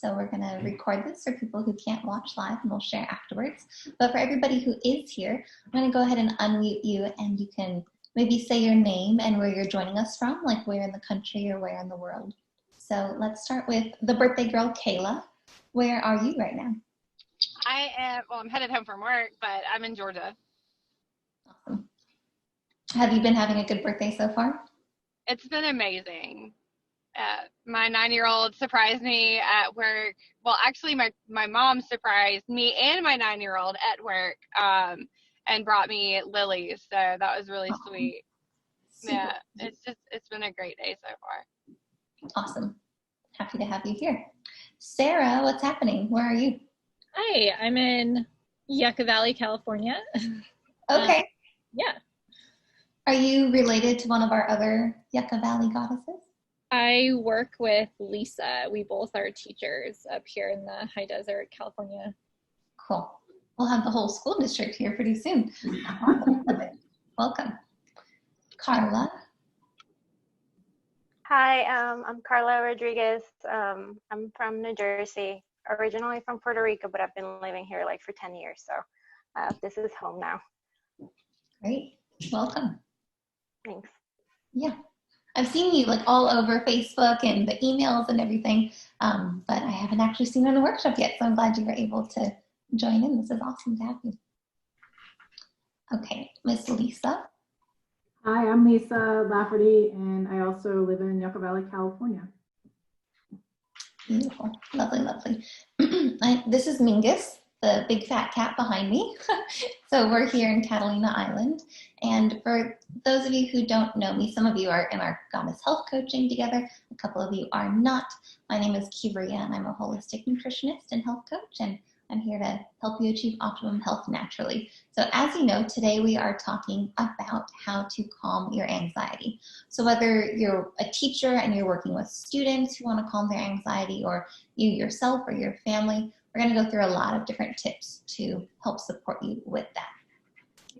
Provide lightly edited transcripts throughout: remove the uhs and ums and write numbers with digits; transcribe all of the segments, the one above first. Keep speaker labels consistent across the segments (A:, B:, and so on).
A: So we're going to record this for people who can't watch live, and we'll share afterwards. But for everybody who is here, I'm going to go ahead and unmute you, and you can maybe say your name and where you're joining us from, like where in the country or where in the world. So let's start with the birthday girl, Kayla. Where are you right now?
B: I'm headed home from work, but I'm in Georgia.
A: Awesome. Have you been having a good birthday so far?
B: It's been amazing. My 9-year-old surprised me at work. Well, actually, my mom surprised me and my 9-year-old at work and brought me lilies. So that was really sweet. Yeah, it's been a great day so far.
A: Awesome. Happy to have you here. Sarah, what's happening? Where are you?
C: Hi, I'm in Yucca Valley, California.
A: Okay.
C: Yeah.
A: Are you related to one of our other Yucca Valley goddesses?
C: I work with Lisa. We both are teachers up here in the high desert, California.
A: Cool. We'll have the whole school district here pretty soon. Awesome. Love it. Welcome. Carla.
D: Hi, I'm Carla Rodriguez. I'm from New Jersey, originally from Puerto Rico, but I've been living here like for 10 years. So this is home now.
A: Great. Welcome.
D: Thanks.
A: Yeah. I've seen you like all over Facebook and the emails and everything, but I haven't actually seen you in the workshop yet, so I'm glad you were able to join in. This is awesome to have you. Okay, Miss Lisa.
E: Hi, I'm Lisa Lafferty, and I also live in Yucca Valley, California.
A: Beautiful. Lovely, lovely. This is Mingus, the big fat cat behind me. So we're here in Catalina Island. And for those of you who don't know me, some of you are in our Goddess Health Coaching together. A couple of you are not. My name is Kibria, and I'm a holistic nutritionist and health coach, and I'm here to help you achieve optimum health naturally. So as you know, today we are talking about how to calm your anxiety. So whether you're a teacher and you're working with students who want to calm their anxiety, or you yourself or your family, we're going to go through a lot of different tips to help support you with that.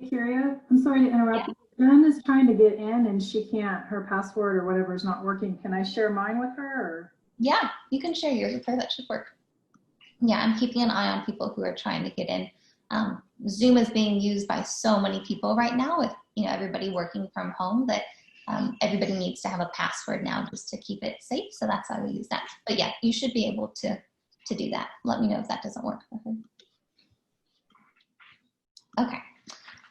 E: Kyria, I'm sorry to interrupt. Yeah. Jen is trying to get in and she can't, her password or whatever is not working. Can I share mine with her? Or?
A: Yeah, you can share yours with her. That should work. Yeah, I'm keeping an eye on people who are trying to get in. Zoom is being used by so many people right now with everybody working from home that everybody needs to have a password now just to keep it safe. So that's why we use that. But yeah, you should be able to do that. Let me know if that doesn't work for her. Okay,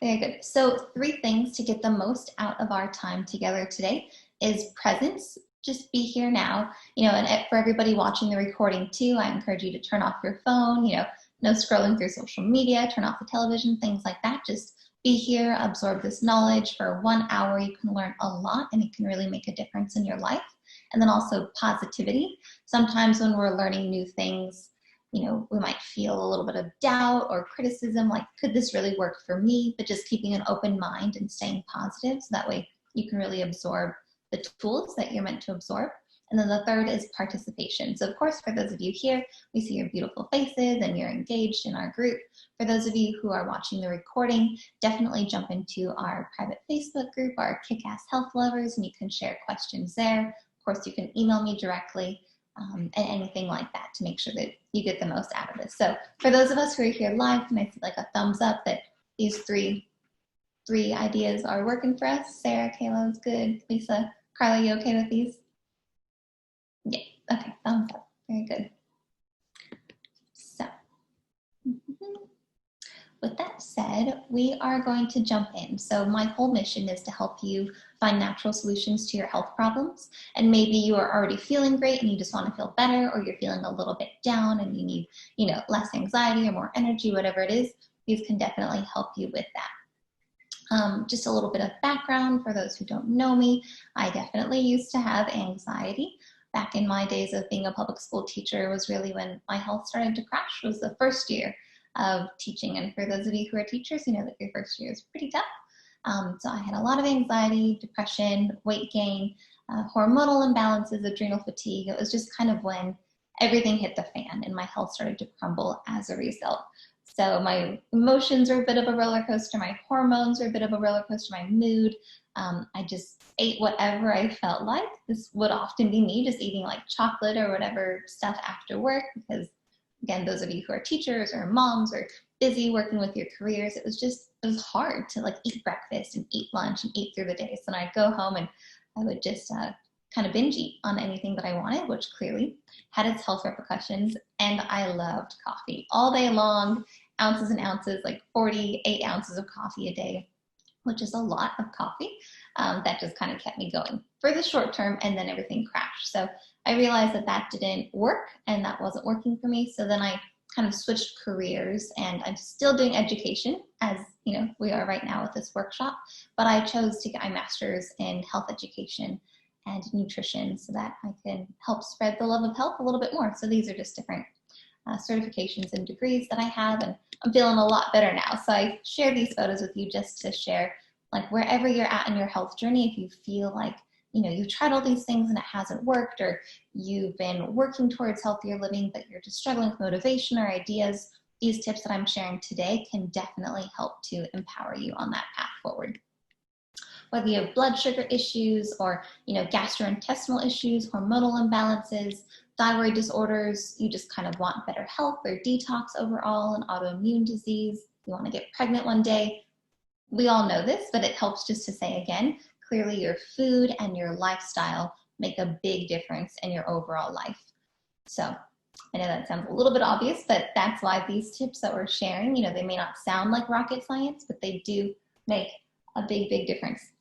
A: very good. So 3 things to get the most out of our time together today is presence. Just be here now, and for everybody watching the recording too, I encourage you to turn off your phone, no scrolling through social media, turn off the television, things like that. Just be here, absorb this knowledge. For 1 hour, you can learn a lot, and it can really make a difference in your life. And then also positivity. Sometimes when we're learning new things, we might feel a little bit of doubt or criticism, like, could this really work for me? But just keeping an open mind and staying positive, so that way you can really absorb the tools that you're meant to absorb. And then the third is participation. So of course, for those of you here, we see your beautiful faces and you're engaged in our group. For those of you who are watching the recording, definitely jump into our private Facebook group, our Kick-Ass Health Lovers, and you can share questions there. Of course, you can email me directly and anything like that to make sure that you get the most out of this. So for those of us who are here live, can I see like a thumbs up that these three ideas are working for us? Sarah, Kayla is good. Lisa, Carla, you okay with these? Yeah, okay, thumbs up, very good. So, with that said, we are going to jump in. So my whole mission is to help you find natural solutions to your health problems. And maybe you are already feeling great and you just want to feel better, or you're feeling a little bit down and you need, less anxiety or more energy, whatever it is, these can definitely help you with that. Just a little bit of background for those who don't know me. I definitely used to have anxiety. Back in my days of being a public school teacher was really when my health started to crash, was the first year of teaching. And for those of you who are teachers, you know that your first year is pretty tough. So I had a lot of anxiety, depression, weight gain, hormonal imbalances, adrenal fatigue. It was just kind of when everything hit the fan and my health started to crumble as a result. So my emotions are a bit of a roller coaster. My hormones are a bit of a roller coaster. My mood, I just ate whatever I felt like. This would often be me just eating like chocolate or whatever stuff after work, because again, those of you who are teachers or moms or busy working with your careers, it was hard to like eat breakfast and eat lunch and eat through the day. So then I'd go home and I would just kind of binge eat on anything that I wanted, which clearly had its health repercussions. And I loved coffee all day long, ounces and ounces, like 48 ounces of coffee a day, which is a lot of coffee. That just kind of kept me going for the short term, and then everything crashed. So I realized that that didn't work and that wasn't working for me. So then I kind of switched careers, and I'm still doing education, as you know we are right now with this workshop, but I chose to get my master's in health education and nutrition so that I can help spread the love of health a little bit more. So these are just different certifications and degrees that I have, and I'm feeling a lot better now. So I share these photos with you just to share, like, wherever you're at in your health journey, if you feel like, you know, you've tried all these things and it hasn't worked, or you've been working towards healthier living, but you're just struggling with motivation or ideas, these tips that I'm sharing today can definitely help to empower you on that path forward. Whether you have blood sugar issues or, you know, gastrointestinal issues, hormonal imbalances, thyroid disorders, you just kind of want better health or detox overall, an autoimmune disease, you want to get pregnant one day. We all know this, but it helps just to say again, clearly your food and your lifestyle make a big difference in your overall life. So I know that sounds a little bit obvious, but that's why these tips that we're sharing, you know, they may not sound like rocket science, but they do make a big, big difference.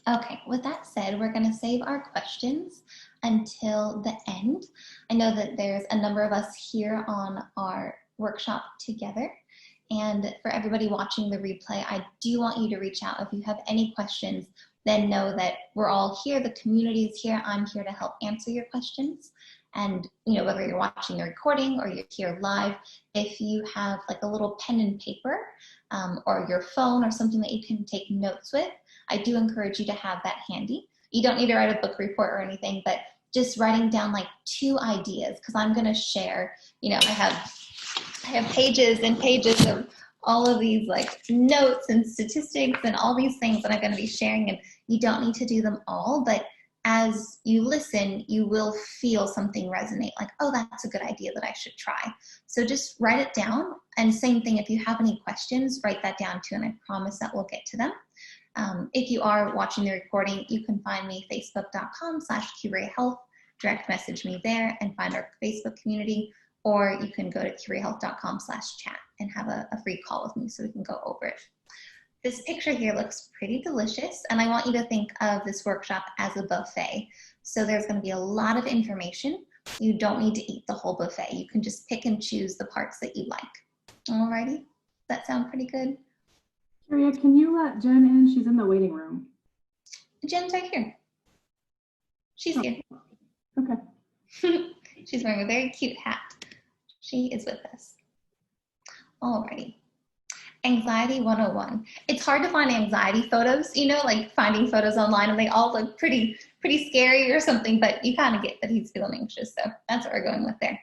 A: Okay, with that said, we're going to save our questions until the end. I know that there's a number of us here on our workshop together. And for everybody watching the replay, I do want you to reach out if you have any questions. Then know that we're all here, the community is here. I'm here to help answer your questions. And you know, whether you're watching the recording or you're here live, if you have like a little pen and paper or your phone or something that you can take notes with, I do encourage you to have that handy. You don't need to write a book report or anything, but just writing down like 2 ideas, because I'm going to share, you know, I have pages and pages of all of these like notes and statistics and all these things that I'm going to be sharing, and you don't need to do them all, but as you listen, you will feel something resonate, like, oh, that's a good idea that I should try. So just write it down, and same thing, if you have any questions, write that down too, and I promise that we'll get to them. If you are watching the recording, you can find me facebook.com/QRayHealth, direct message me there and find our Facebook community, or you can go to QRayHealth.com/chat and have a free call with me so we can go over it. This picture here looks pretty delicious, and I want you to think of this workshop as a buffet. So there's going to be a lot of information. You don't need to eat the whole buffet. You can just pick and choose the parts that you like. Alrighty, does that sound pretty good?
E: Maria, can you let Jen in? She's in the waiting room.
A: Jen's right here. She's here.
E: Okay.
A: She's wearing a very cute hat. She is with us. Alrighty. Anxiety 101. It's hard to find anxiety photos, you know, like finding photos online, and they all look pretty scary or something, but you kind of get that he's feeling anxious. So that's what we're going with there.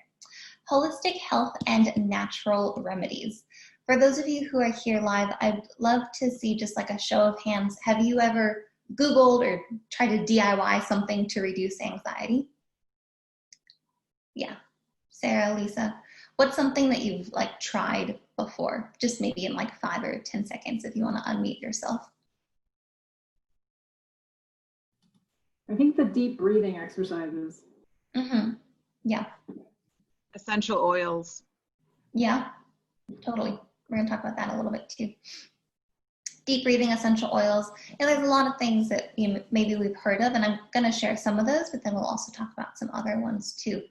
A: Holistic health and natural remedies. For those of you who are here live, I'd love to see just like a show of hands. Have you ever Googled or tried to DIY something to reduce anxiety? Yeah. Sarah, Lisa, what's something that you've like tried before? Just maybe in like 5 or 10 seconds if you want to unmute yourself.
E: I think the deep breathing exercises.
A: Mm-hmm. Yeah.
F: Essential oils.
A: Yeah, totally. We're going to talk about that a little bit too. Deep breathing, essential oils, and there's a lot of things that maybe we've heard of, and I'm going to share some of those, but then we'll also talk about some other ones too.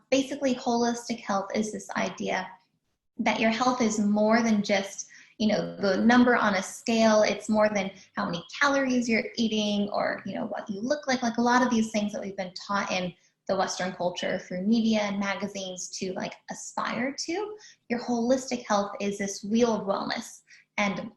A: Basically, holistic health is this idea that your health is more than just, you know, the number on a scale. It's more than how many calories you're eating or, you know, what you look like a lot of these things that we've been taught in the Western culture through media and magazines to like aspire to. Your holistic health is this wheel of wellness. And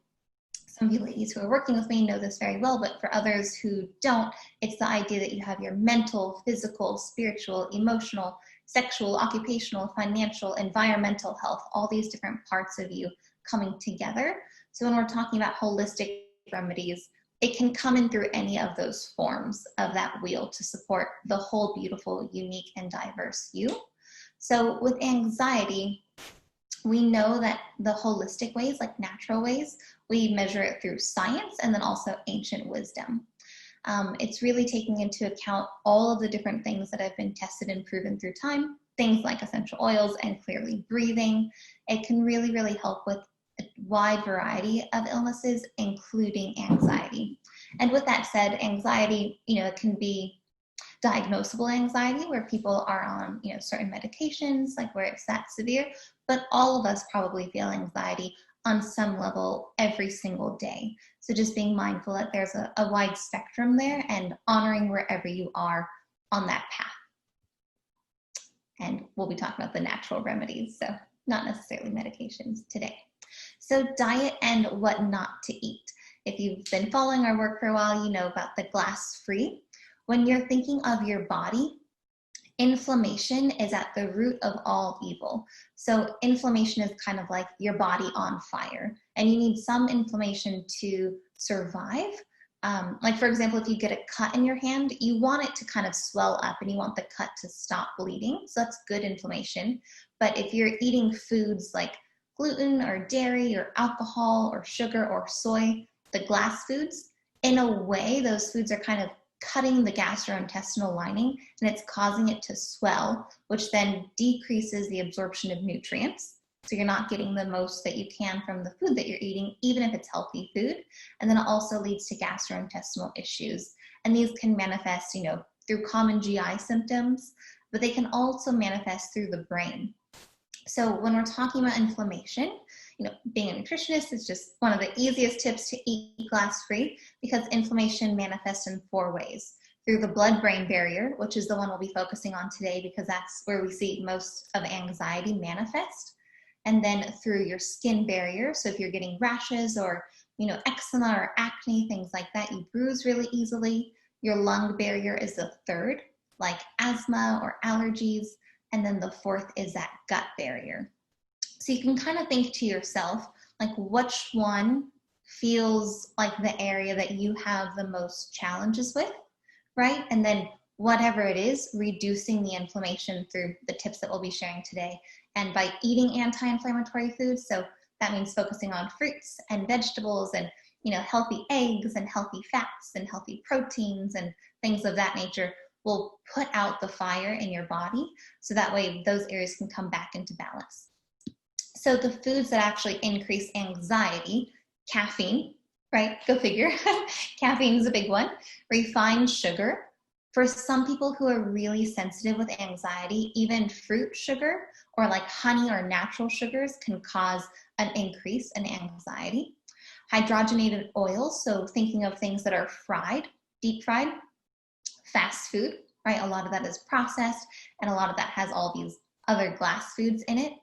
A: some of you ladies who are working with me know this very well, but for others who don't, it's the idea that you have your mental, physical, spiritual, emotional, sexual, occupational, financial, environmental health, all these different parts of you coming together. So when we're talking about holistic remedies, it can come in through any of those forms of that wheel to support the whole beautiful, unique, and diverse you. So with anxiety, we know that the holistic ways, like natural ways, we measure it through science and then also ancient wisdom. It's really taking into account all of the different things that have been tested and proven through time, things like essential oils and clearly breathing. It can really, really help with a wide variety of illnesses, including anxiety. And with that said, anxiety, it can be diagnosable anxiety where people are on, certain medications, like where it's that severe, but all of us probably feel anxiety on some level every single day. So just being mindful that there's a wide spectrum there and honoring wherever you are on that path. And we'll be talking about the natural remedies, so not necessarily medications today. So diet and what not to eat. If you've been following our work for a while, you know about the glass-free. When you're thinking of your body, inflammation is at the root of all evil. So inflammation is kind of like your body on fire, and you need some inflammation to survive. Like for example, if you get a cut in your hand, you want it to kind of swell up and you want the cut to stop bleeding. So that's good inflammation. But if you're eating foods like gluten or dairy or alcohol or sugar or soy, the glass foods, in a way, those foods are kind of cutting the gastrointestinal lining and it's causing it to swell, which then decreases the absorption of nutrients. So you're not getting the most that you can from the food that you're eating, even if it's healthy food. And then it also leads to gastrointestinal issues. And these can manifest, through common GI symptoms, but they can also manifest through the brain. So when we're talking about inflammation, being a nutritionist is just one of the easiest tips to eat glass-free, because inflammation manifests in 4 ways. Through the blood-brain barrier, which is the one we'll be focusing on today because that's where we see most of anxiety manifest. And then through your skin barrier. So if you're getting rashes or, eczema or acne, things like that, you bruise really easily. Your lung barrier is the 3rd, like asthma or allergies. And then the 4th is that gut barrier. So you can kind of think to yourself, like which one feels like the area that you have the most challenges with, right? And then whatever it is, reducing the inflammation through the tips that we'll be sharing today. And by eating anti-inflammatory foods, so that means focusing on fruits and vegetables and, healthy eggs and healthy fats and healthy proteins and things of that nature, will put out the fire in your body. So that way those areas can come back into balance. So the foods that actually increase anxiety, caffeine, right? Go figure. Caffeine is a big one. Refined sugar. For some people who are really sensitive with anxiety, even fruit sugar or like honey or natural sugars can cause an increase in anxiety. Hydrogenated oils, so thinking of things that are fried, deep fried, fast food, right? A lot of that is processed and a lot of that has all these other glass foods in it.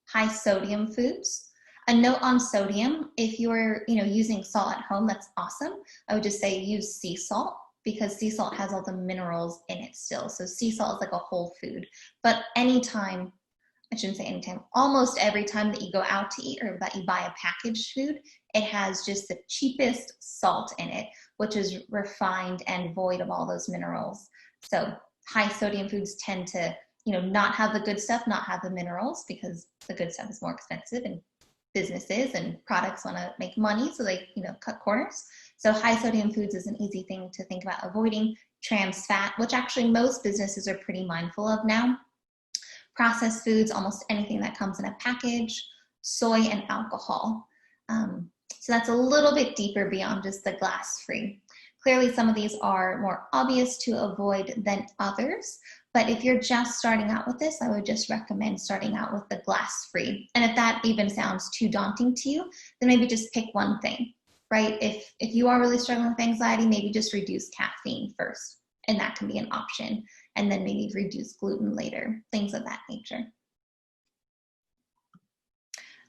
A: High sodium foods. A note on sodium, if you're using salt at home, that's awesome. I would just say use sea salt, because sea salt has all the minerals in it still. So sea salt is like a whole food. But anytime, I shouldn't say anytime, almost every time that you go out to eat or that you buy a packaged food, it has just the cheapest salt in it, which is refined and void of all those minerals. So high sodium foods tend to not have the good stuff, not have the minerals, because the good stuff is more expensive and businesses and products want to make money, so they, cut corners. So high sodium foods is an easy thing to think about avoiding. Trans fat, which actually most businesses are pretty mindful of now. Processed foods, almost anything that comes in a package. Soy and alcohol. So that's a little bit deeper beyond just the glass-free. Clearly, some of these are more obvious to avoid than others. But if you're just starting out with this, I would just recommend starting out with the glass-free. And if that even sounds too daunting to you, then maybe just pick one thing, right? If you are really struggling with anxiety, maybe just reduce caffeine first, and that can be an option. And then maybe reduce gluten later, things of that nature.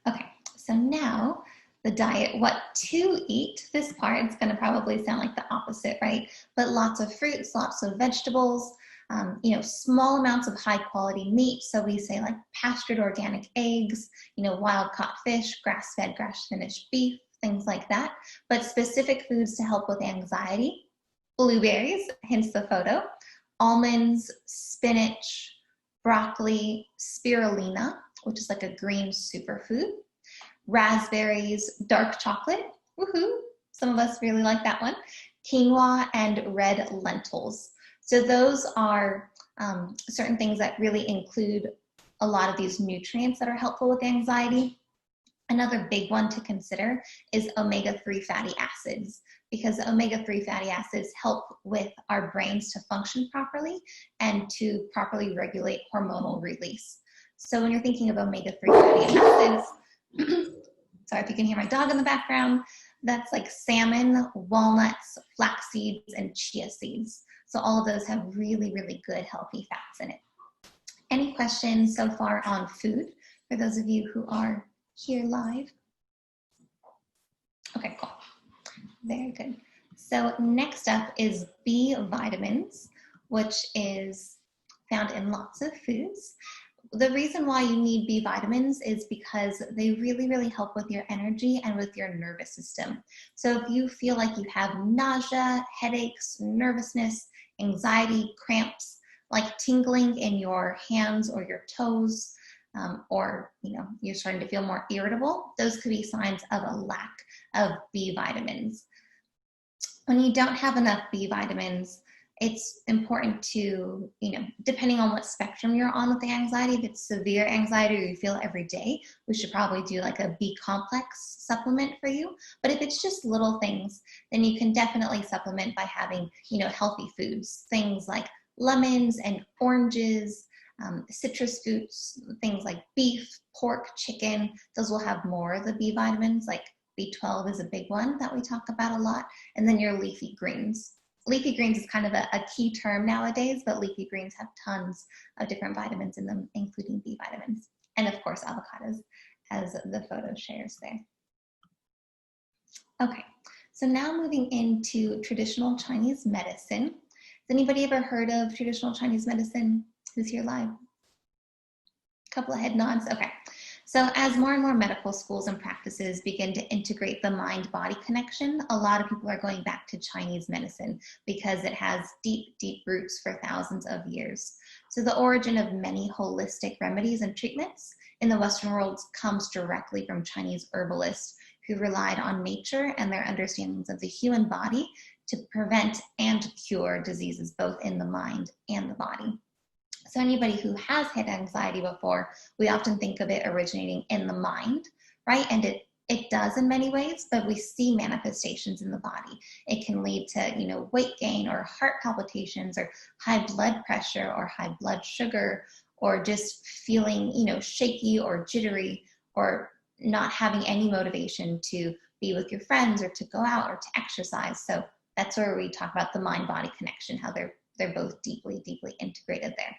A: Okay, so now the diet, what to eat. This part is going to probably sound like the opposite, right? But lots of fruits, lots of vegetables, small amounts of high quality meat. So we say like pastured organic eggs, wild caught fish, grass-fed, grass-finished beef, things like that. But specific foods to help with anxiety: blueberries, hence the photo, almonds, spinach, broccoli, spirulina, which is like a green superfood, raspberries, dark chocolate, woohoo, some of us really like that one, quinoa, and red lentils. So those are certain things that really include a lot of these nutrients that are helpful with anxiety. Another big one to consider is omega-3 fatty acids, because omega-3 fatty acids help with our brains to function properly and to properly regulate hormonal release. So when you're thinking of omega-3 fatty acids, sorry if you can hear my dog in the background, that's like salmon, walnuts, flax seeds, and chia seeds. So all of those have really, really good healthy fats in it. Any questions so far on food for those of you who are here live? Okay, cool. Very good. So next up is B vitamins, which is found in lots of foods. The reason why you need B vitamins is because they really, really help with your energy and with your nervous system. So if you feel like you have nausea, headaches, nervousness, anxiety, cramps, like tingling in your hands or your toes, or you're starting to feel more irritable, those could be signs of a lack of B vitamins. When you don't have enough B vitamins, it's important to, depending on what spectrum you're on with the anxiety, if it's severe anxiety or you feel every day, we should probably do like a B complex supplement for you. But if it's just little things, then you can definitely supplement by having, healthy foods, things like lemons and oranges, citrus fruits, things like beef, pork, chicken. Those will have more of the B vitamins, like B12 is a big one that we talk about a lot. And then your leafy greens. Leafy greens is kind of a key term nowadays, but leafy greens have tons of different vitamins in them, including B vitamins. And of course, avocados, as the photo shares there. Okay, so now moving into traditional Chinese medicine. Has anybody ever heard of traditional Chinese medicine? Who's here live? A couple of head nods, okay. So as more and more medical schools and practices begin to integrate the mind-body connection, a lot of people are going back to Chinese medicine because it has deep, deep roots for thousands of years. So the origin of many holistic remedies and treatments in the Western world comes directly from Chinese herbalists who relied on nature and their understandings of the human body to prevent and cure diseases both in the mind and the body. So anybody who has had anxiety before, we often think of it originating in the mind, right? And it does in many ways, but we see manifestations in the body. It can lead to, weight gain or heart palpitations or high blood pressure or high blood sugar, or just feeling, shaky or jittery, or not having any motivation to be with your friends or to go out or to exercise. So that's where we talk about the mind-body connection, how they're both deeply, deeply integrated there.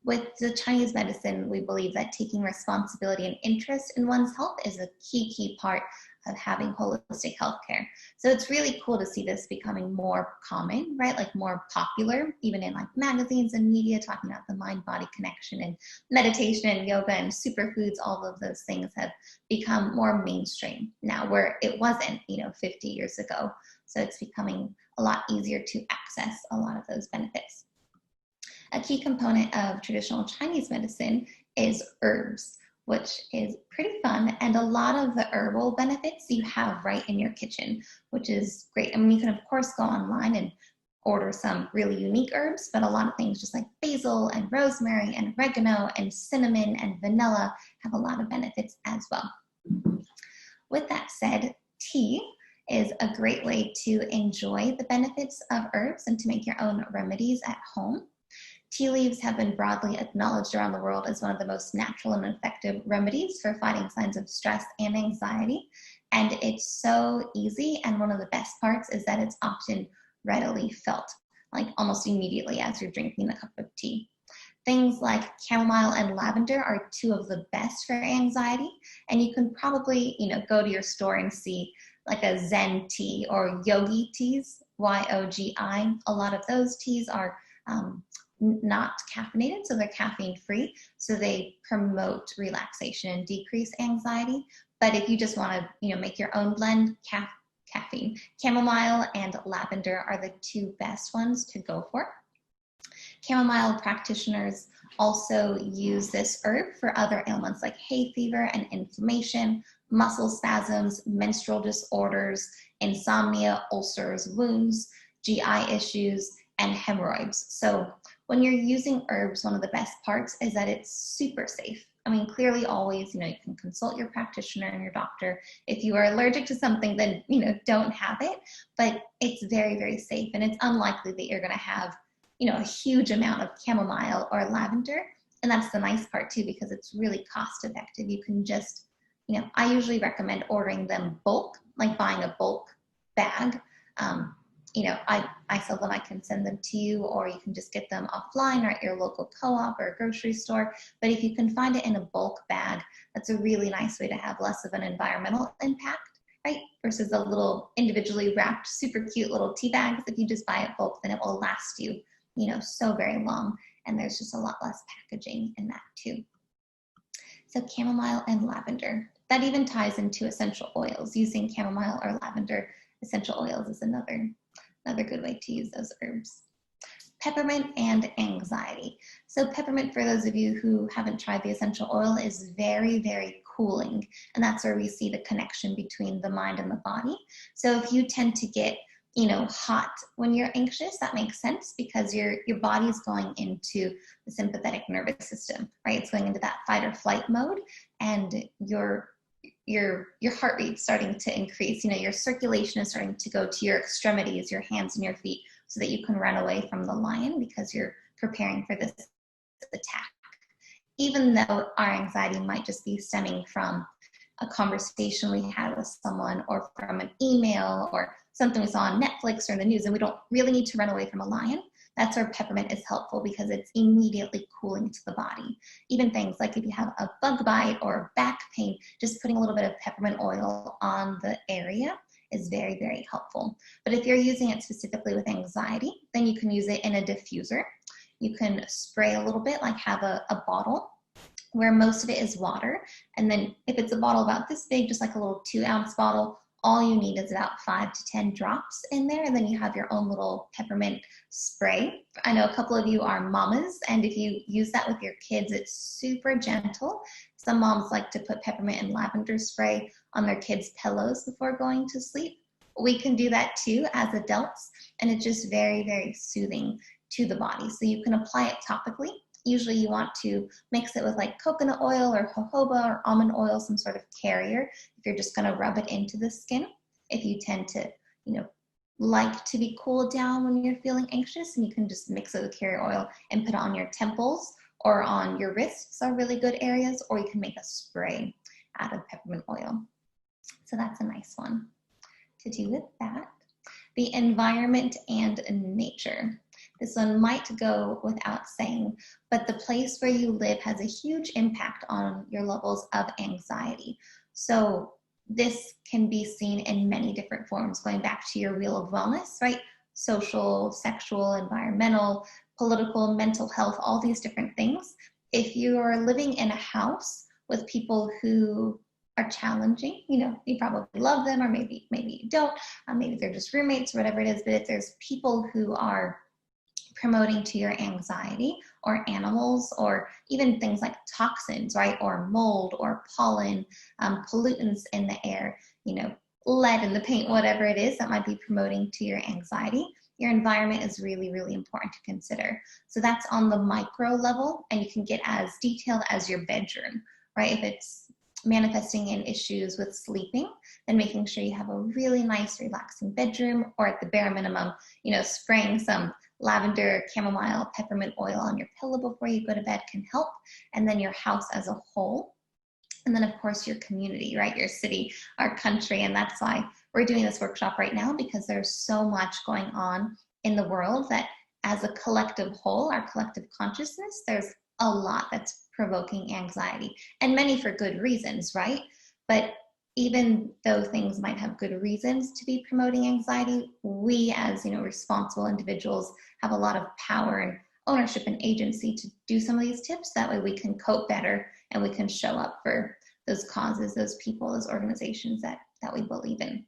A: With the Chinese medicine, we believe that taking responsibility and interest in one's health is a key part of having holistic healthcare. So it's really cool to see this becoming more common, right? Like more popular, even in like magazines and media, talking about the mind-body connection, and meditation and yoga and superfoods. All of those things have become more mainstream now, where it wasn't, 50 years ago. So it's becoming a lot easier to access a lot of those benefits. A key component of traditional Chinese medicine is herbs, which is pretty fun. And a lot of the herbal benefits you have right in your kitchen, which is great. I mean, you can of course go online and order some really unique herbs, but a lot of things just like basil and rosemary and oregano and cinnamon and vanilla have a lot of benefits as well. With that said, tea is a great way to enjoy the benefits of herbs and to make your own remedies at home. Tea leaves have been broadly acknowledged around the world as one of the most natural and effective remedies for fighting signs of stress and anxiety. And it's so easy, and one of the best parts is that it's often readily felt, like almost immediately as you're drinking a cup of tea. Things like chamomile and lavender are two of the best for anxiety, and you can probably, go to your store and see like a Zen tea or yogi teas, Y-O-G-I. A lot of those teas are not caffeinated, so they're caffeine free. So they promote relaxation and decrease anxiety. But if you just want to, make your own blend, caffeine, chamomile and lavender are the two best ones to go for. Chamomile practitioners also use this herb for other ailments like hay fever and inflammation, muscle spasms, menstrual disorders, insomnia, ulcers, wounds, GI issues, and hemorrhoids. So when you're using herbs, one of the best parts is that it's super safe. I mean, clearly always, you can consult your practitioner and your doctor. If you are allergic to something, then, don't have it, but it's very, very safe. And it's unlikely that you're going to have, a huge amount of chamomile or lavender. And that's the nice part too, because it's really cost effective. You can just, I usually recommend ordering them bulk, like buying a bulk bag. I sell them, I can send them to you, or you can just get them offline or at your local co-op or grocery store. But if you can find it in a bulk bag, that's a really nice way to have less of an environmental impact, right? Versus the little individually wrapped, super cute little tea bags. If you just buy it bulk, then it will last you, so very long. And there's just a lot less packaging in that too. So chamomile and lavender. That even ties into essential oils. Using chamomile or lavender essential oils is another good way to use those herbs. Peppermint and anxiety. So peppermint, for those of you who haven't tried the essential oil, is very, very cooling. And that's where we see the connection between the mind and the body. So if you tend to get, hot when you're anxious, that makes sense because your body is going into the sympathetic nervous system, right? It's going into that fight or flight mode, and your heart rate's starting to increase. Your circulation is starting to go to your extremities, your hands and your feet, so that you can run away from the lion because you're preparing for this attack. Even though our anxiety might just be stemming from a conversation we had with someone, or from an email, or something we saw on Netflix or the news, and we don't really need to run away from a lion. That's where peppermint is helpful because it's immediately cooling to the body. Even things like if you have a bug bite or back pain, just putting a little bit of peppermint oil on the area is very, very helpful. But if you're using it specifically with anxiety, then you can use it in a diffuser. You can spray a little bit, like have a bottle where most of it is water. And then if it's a bottle about this big, just like a little 2-ounce bottle, all you need is about 5 to 10 drops in there, and then you have your own little peppermint spray. I know a couple of you are mamas, and if you use that with your kids, it's super gentle. Some moms like to put peppermint and lavender spray on their kids' pillows before going to sleep. We can do that too as adults, and it's just very, very soothing to the body. So you can apply it topically. Usually you want to mix it with like coconut oil or jojoba or almond oil, some sort of carrier, if you're just going to rub it into the skin. If you tend to, like to be cooled down when you're feeling anxious, and you can just mix it with carrier oil and put it on your temples or on your wrists are really good areas, or you can make a spray out of peppermint oil. So that's a nice one to do with that. The environment and nature. This one might go without saying, but the place where you live has a huge impact on your levels of anxiety. So this can be seen in many different forms, going back to your wheel of wellness, right? Social, sexual, environmental, political, mental health, all these different things. If you are living in a house with people who are challenging, you probably love them, or maybe you don't, maybe they're just roommates or whatever it is, but if there's people who are promoting to your anxiety, or animals, or even things like toxins, right? Or mold or pollen, pollutants in the air, lead in the paint, whatever it is that might be promoting to your anxiety, your environment is really, really important to consider. So that's on the micro level, and you can get as detailed as your bedroom, right? If it's manifesting in issues with sleeping, then making sure you have a really nice, relaxing bedroom, or at the bare minimum, spraying some lavender, chamomile, peppermint oil on your pillow before you go to bed can help. And then your house as a whole. And then of course your community, right? Your city, our country. And that's why we're doing this workshop right now, because there's so much going on in the world that as a collective whole, our collective consciousness, there's a lot that's provoking anxiety, and many for good reasons, right? But even though things might have good reasons to be promoting anxiety, we as responsible individuals have a lot of power and ownership and agency to do some of these tips. That way we can cope better and we can show up for those causes, those people, those organizations that we believe in.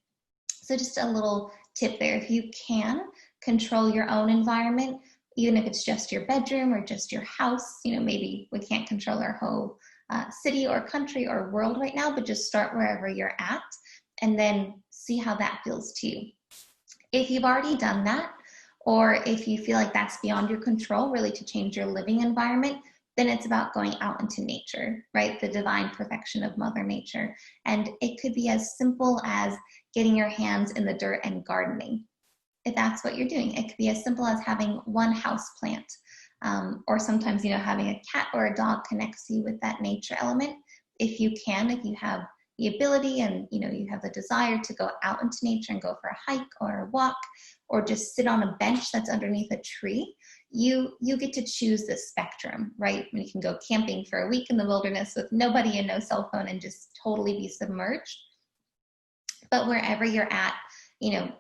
A: So just a little tip there. If you can control your own environment, even if it's just your bedroom or just your house, maybe we can't control our whole city or country or world right now, but just start wherever you're at and then see how that feels to you. If you've already done that, or if you feel like that's beyond your control, really to change your living environment, then it's about going out into nature, right? The divine perfection of Mother Nature. And it could be as simple as getting your hands in the dirt and gardening. If that's what you're doing, it could be as simple as having one house plant, or sometimes, having a cat or a dog connects you with that nature element. If you have the ability and, you have the desire to go out into nature and go for a hike or a walk, or just sit on a bench that's underneath a tree, you get to choose this spectrum, right? You can go camping for a week in the wilderness with nobody and no cell phone and just totally be submerged. But wherever you're at,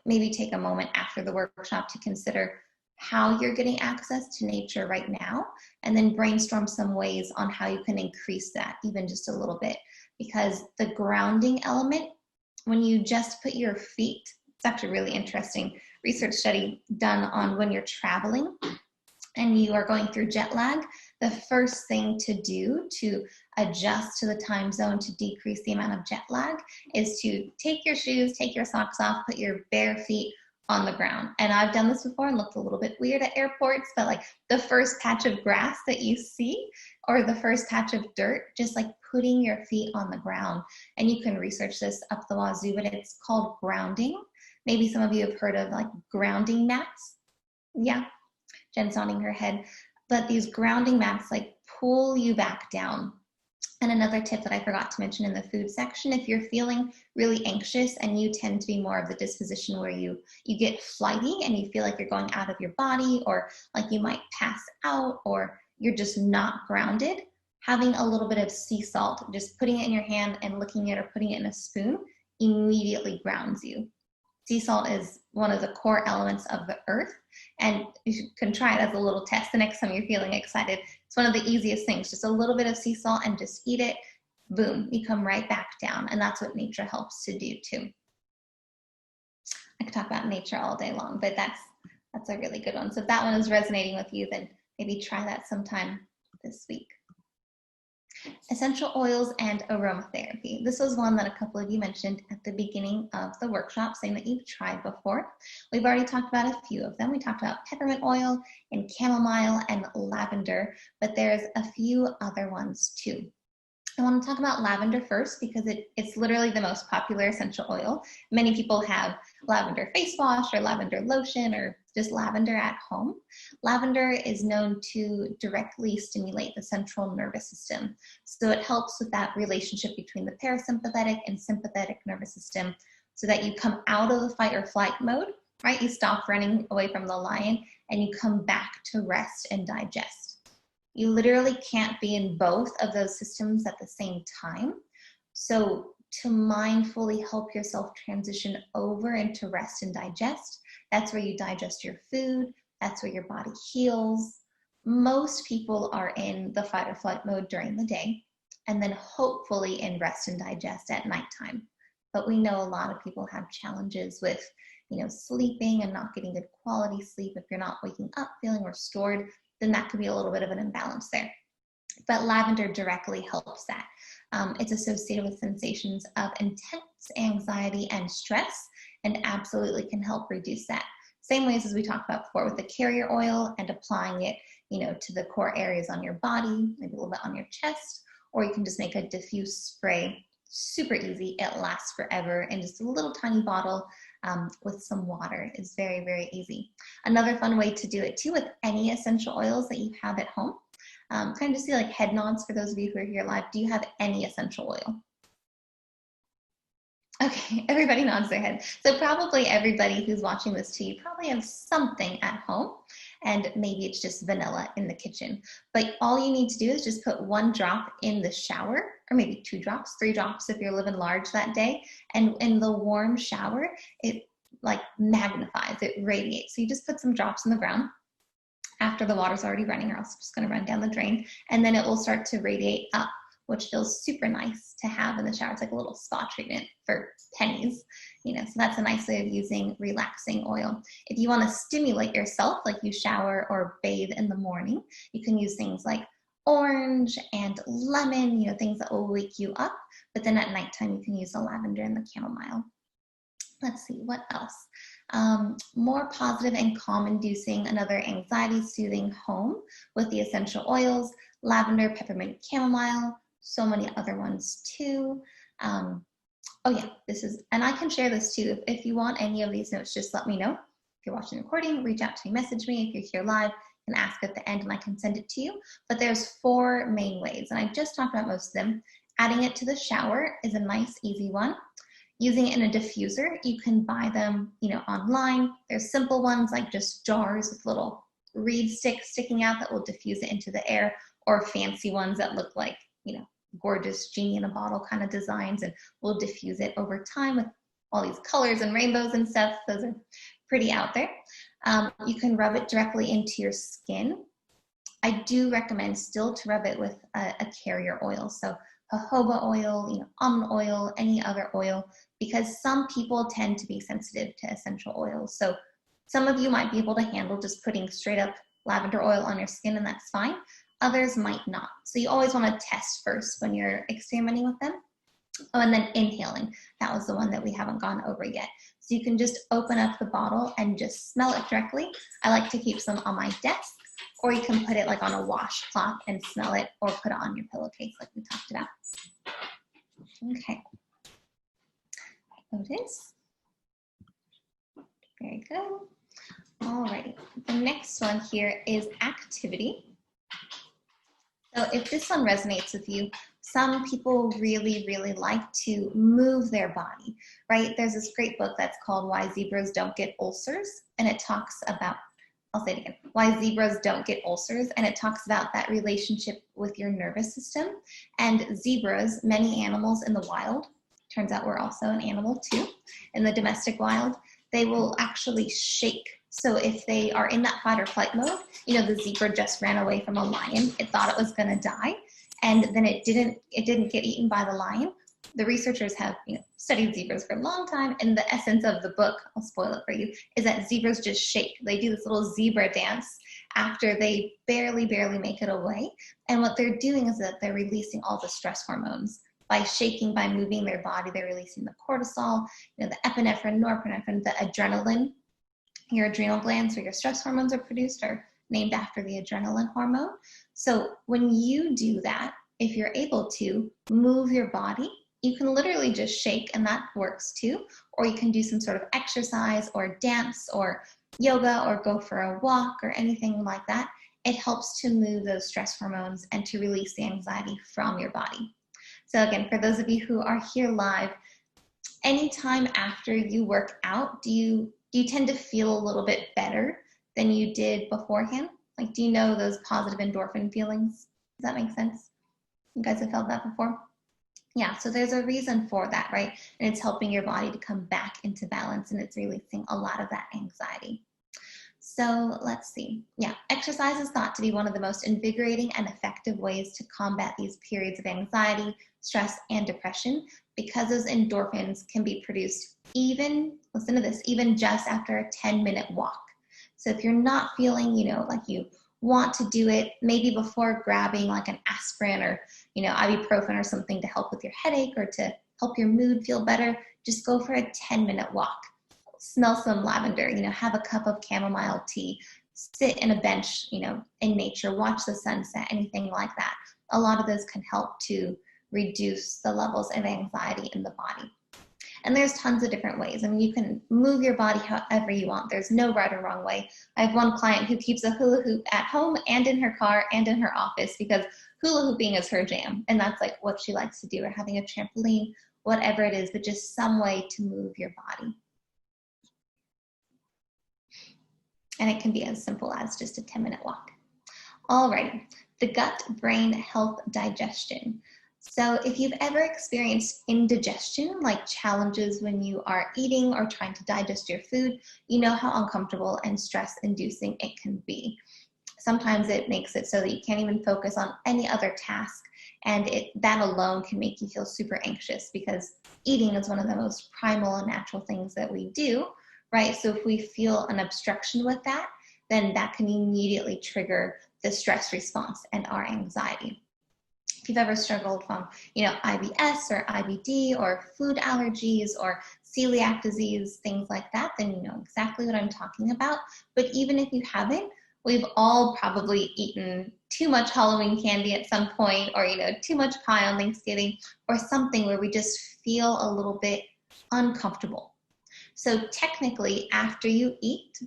A: maybe take a moment after the workshop to consider how you're getting access to nature right now, and then brainstorm some ways on how you can increase that even just a little bit. Because the grounding element, when you just put your feet, it's actually really interesting research study done on when you're traveling and you are going through jet lag, the first thing to do to adjust to the time zone to decrease the amount of jet lag is to take your shoes, take your socks off, put your bare feet on the ground. And I've done this before and looked a little bit weird at airports, but like the first patch of grass that you see or the first patch of dirt, just like putting your feet on the ground. And you can research this up the wazoo, but it's called grounding. Maybe some of you have heard of like grounding mats. Yeah, Jen's nodding her head. But these grounding mats like pull you back down. And another tip that I forgot to mention in the food section, if you're feeling really anxious and you tend to be more of the disposition where you get flighty and you feel like you're going out of your body, or like you might pass out, or you're just not grounded, having a little bit of sea salt, just putting it in your hand and licking it or putting it in a spoon immediately grounds you. Sea salt is one of the core elements of the earth, and you can try it as a little test the next time you're feeling excited. It's one of the easiest things, just a little bit of sea salt and just eat it, boom, you come right back down. And that's what nature helps to do too. I could talk about nature all day long, but that's a really good one. So if that one is resonating with you, then maybe try that sometime this week. Essential oils and aromatherapy. This was one that a couple of you mentioned at the beginning of the workshop, saying that you've tried before. We've already talked about a few of them. We talked about peppermint oil and chamomile and lavender, but there's a few other ones too. I want to talk about lavender first because it's literally the most popular essential oil. Many people have lavender face wash or lavender lotion or just lavender at home. Lavender is known to directly stimulate the central nervous system. So it helps with that relationship between the parasympathetic and sympathetic nervous system so that you come out of the fight or flight mode, right? You stop running away from the lion and you come back to rest and digest. You literally can't be in both of those systems at the same time. So to mindfully help yourself transition over into rest and digest, that's where you digest your food, that's where your body heals. Most people are in the fight or flight mode during the day, and then hopefully in rest and digest at nighttime. But we know a lot of people have challenges with, sleeping and not getting good quality sleep. If you're not waking up feeling restored, then that could be a little bit of an imbalance there. But lavender directly helps that. It's associated with sensations of intense anxiety and stress, and absolutely can help reduce that. Same ways as we talked about before with the carrier oil and applying it, to the core areas on your body, maybe a little bit on your chest, or you can just make a diffuse spray. Super easy. It lasts forever in just a little tiny bottle with some water. Is very, very easy. Another fun way to do it too with any essential oils that you have at home. Kind of see like head nods for those of you who are here live. Do you have any essential oil? Okay, everybody nods their head. So probably everybody who's watching this too, you probably have something at home, and maybe it's just vanilla in the kitchen. But all you need to do is just put one drop in the shower, or maybe 2 drops, 3 drops if you're living large that day. And in the warm shower, it like magnifies, it radiates. So you just put some drops in the ground, after the water's already running, or else it's just going to run down the drain. And then it will start to radiate up, which feels super nice to have in the shower. It's like a little spa treatment for pennies, you know, so that's a nice way of using relaxing oil. If you want to stimulate yourself, like you shower or bathe in the morning, you can use things like orange and lemon, you know, things that will wake you up. But then at nighttime, you can use the lavender and the chamomile. Let's see, what else? More positive and calm-inducing, another anxiety-soothing home with the essential oils, lavender, peppermint, chamomile, so many other ones too. Oh yeah, this is, and I can share this too. If you want any of these notes, just let me know. If you're watching the recording, reach out to me, message me. If you're here live, you can ask at the end and I can send it to you. But there's 4 main ways, and I just talked about most of them. Adding it to the shower is a nice, easy one. Using it in a diffuser, you can buy them, you know, online. There's simple ones like just jars with little reed sticks sticking out that will diffuse it into the air, or fancy ones that look like, you know, gorgeous genie in a bottle kind of designs, and will diffuse it over time with all these colors and rainbows and stuff. Those are pretty out there. You can rub it directly into your skin. I do recommend still to rub it with a carrier oil. So jojoba oil, you know, almond oil, any other oil, because some people tend to be sensitive to essential oils. So some of you might be able to handle just putting straight up lavender oil on your skin, and that's fine. Others might not. So you always want to test first when you're experimenting with them. Oh, and then inhaling. That was the one that we haven't gone over yet. So you can just open up the bottle and just smell it directly. I like to keep some on my desk, or you can put it like on a washcloth and smell it, or put it on your pillowcase like we talked about. Okay. Notice. Very good. All right. The next one here is activity. So if this one resonates with you, some people really, really like to move their body, right? There's this great book that's called Why Zebras Don't Get Ulcers, and it talks about, I'll say it again, Why Zebras Don't Get Ulcers, and it talks about that relationship with your nervous system. And zebras, many animals in the wild, turns out we're also an animal too, in the domestic wild, they will actually shake. So if they are in that fight or flight mode, you know, the zebra just ran away from a lion. It thought it was going to die, and then it didn't get eaten by the lion. The researchers have, you know, studied zebras for a long time, and the essence of the book, I'll spoil it for you, is that zebras just shake. They do this little zebra dance after they barely make it away. And what they're doing is that they're releasing all the stress hormones. By shaking, by moving their body, they're releasing the cortisol, you know, the epinephrine, norepinephrine, the adrenaline. Your adrenal glands, where your stress hormones are produced, are named after the adrenaline hormone. So when you do that, if you're able to move your body, you can literally just shake, and that works too. Or you can do some sort of exercise or dance or yoga or go for a walk or anything like that. It helps to move those stress hormones and to release the anxiety from your body. So again, for those of you who are here live, anytime after you work out, do you tend to feel a little bit better than you did beforehand? Like, do you know those positive endorphin feelings? Does that make sense? You guys have felt that before? Yeah, so there's a reason for that, right? And it's helping your body to come back into balance, and it's releasing a lot of that anxiety. So let's see. Yeah, exercise is thought to be one of the most invigorating and effective ways to combat these periods of anxiety, stress, and depression, because those endorphins can be produced even, listen to this, even just after a 10-minute walk. So if you're not feeling, you know, like you want to do it, maybe before grabbing like an aspirin or, you know, ibuprofen or something to help with your headache or to help your mood feel better, just go for a 10-minute walk. Smell some lavender, you know, have a cup of chamomile tea, sit in a bench, you know, in nature, watch the sunset, anything like that. A lot of those can help to reduce the levels of anxiety in the body. And there's tons of different ways. I mean, you can move your body however you want. There's no right or wrong way. I have one client who keeps a hula hoop at home and in her car and in her office because hula hooping is her jam. And that's like what she likes to do, or having a trampoline, whatever it is, but just some way to move your body. And it can be as simple as just a 10-minute walk. All right, the gut, brain, health, digestion. So if you've ever experienced indigestion, like challenges when you are eating or trying to digest your food, you know how uncomfortable and stress-inducing it can be. sometimes it makes it so that you can't even focus on any other task. And that alone can make you feel super anxious, because eating is one of the most primal and natural things that we do, right? So if we feel an obstruction with that, then that can immediately trigger the stress response and our anxiety. If you've ever struggled from, IBS or IBD or food allergies or celiac disease, things like that, then you know exactly what I'm talking about. But even if you haven't, we've all probably eaten too much Halloween candy at some point, or, too much pie on Thanksgiving, or something where we just feel a little bit uncomfortable. So technically, after you eat,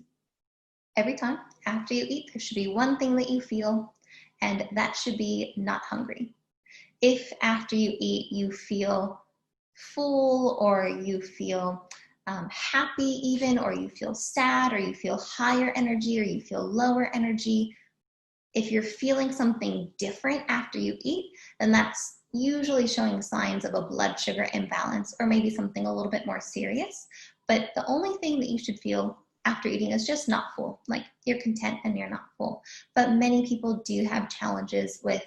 A: every time after you eat, there should be one thing that you feel, and that should be not hungry. If after you eat, you feel full, or you feel happy even, or you feel sad, or you feel higher energy, or you feel lower energy, if you're feeling something different after you eat, then that's usually showing signs of a blood sugar imbalance, or maybe something a little bit more serious. But the only thing that you should feel after eating is just not full, like you're content and you're not full. But many people do have challenges with,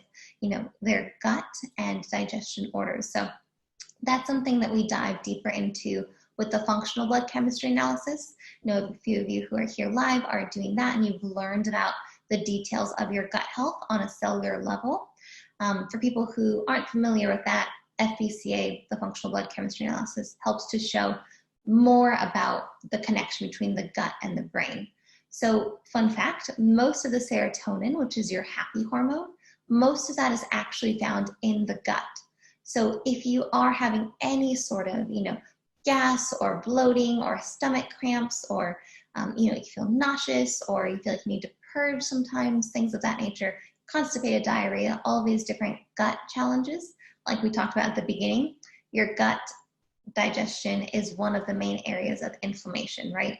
A: their gut and digestion orders. So that's something that we dive deeper into with the functional blood chemistry analysis. A few of you who are here live are doing that, and you've learned about the details of your gut health on a cellular level. For people who aren't familiar with that, FBCA, the functional blood chemistry analysis, helps to show more about the connection between the gut and the brain. So, fun fact, most of the serotonin, which is your happy hormone, most of that is actually found in the gut. So if you are having any sort of, gas or bloating or stomach cramps, or, you feel nauseous, or you feel like you need to purge sometimes, things of that nature, constipated diarrhea, all these different gut challenges, like we talked about at the beginning, your gut digestion is one of the main areas of inflammation, right?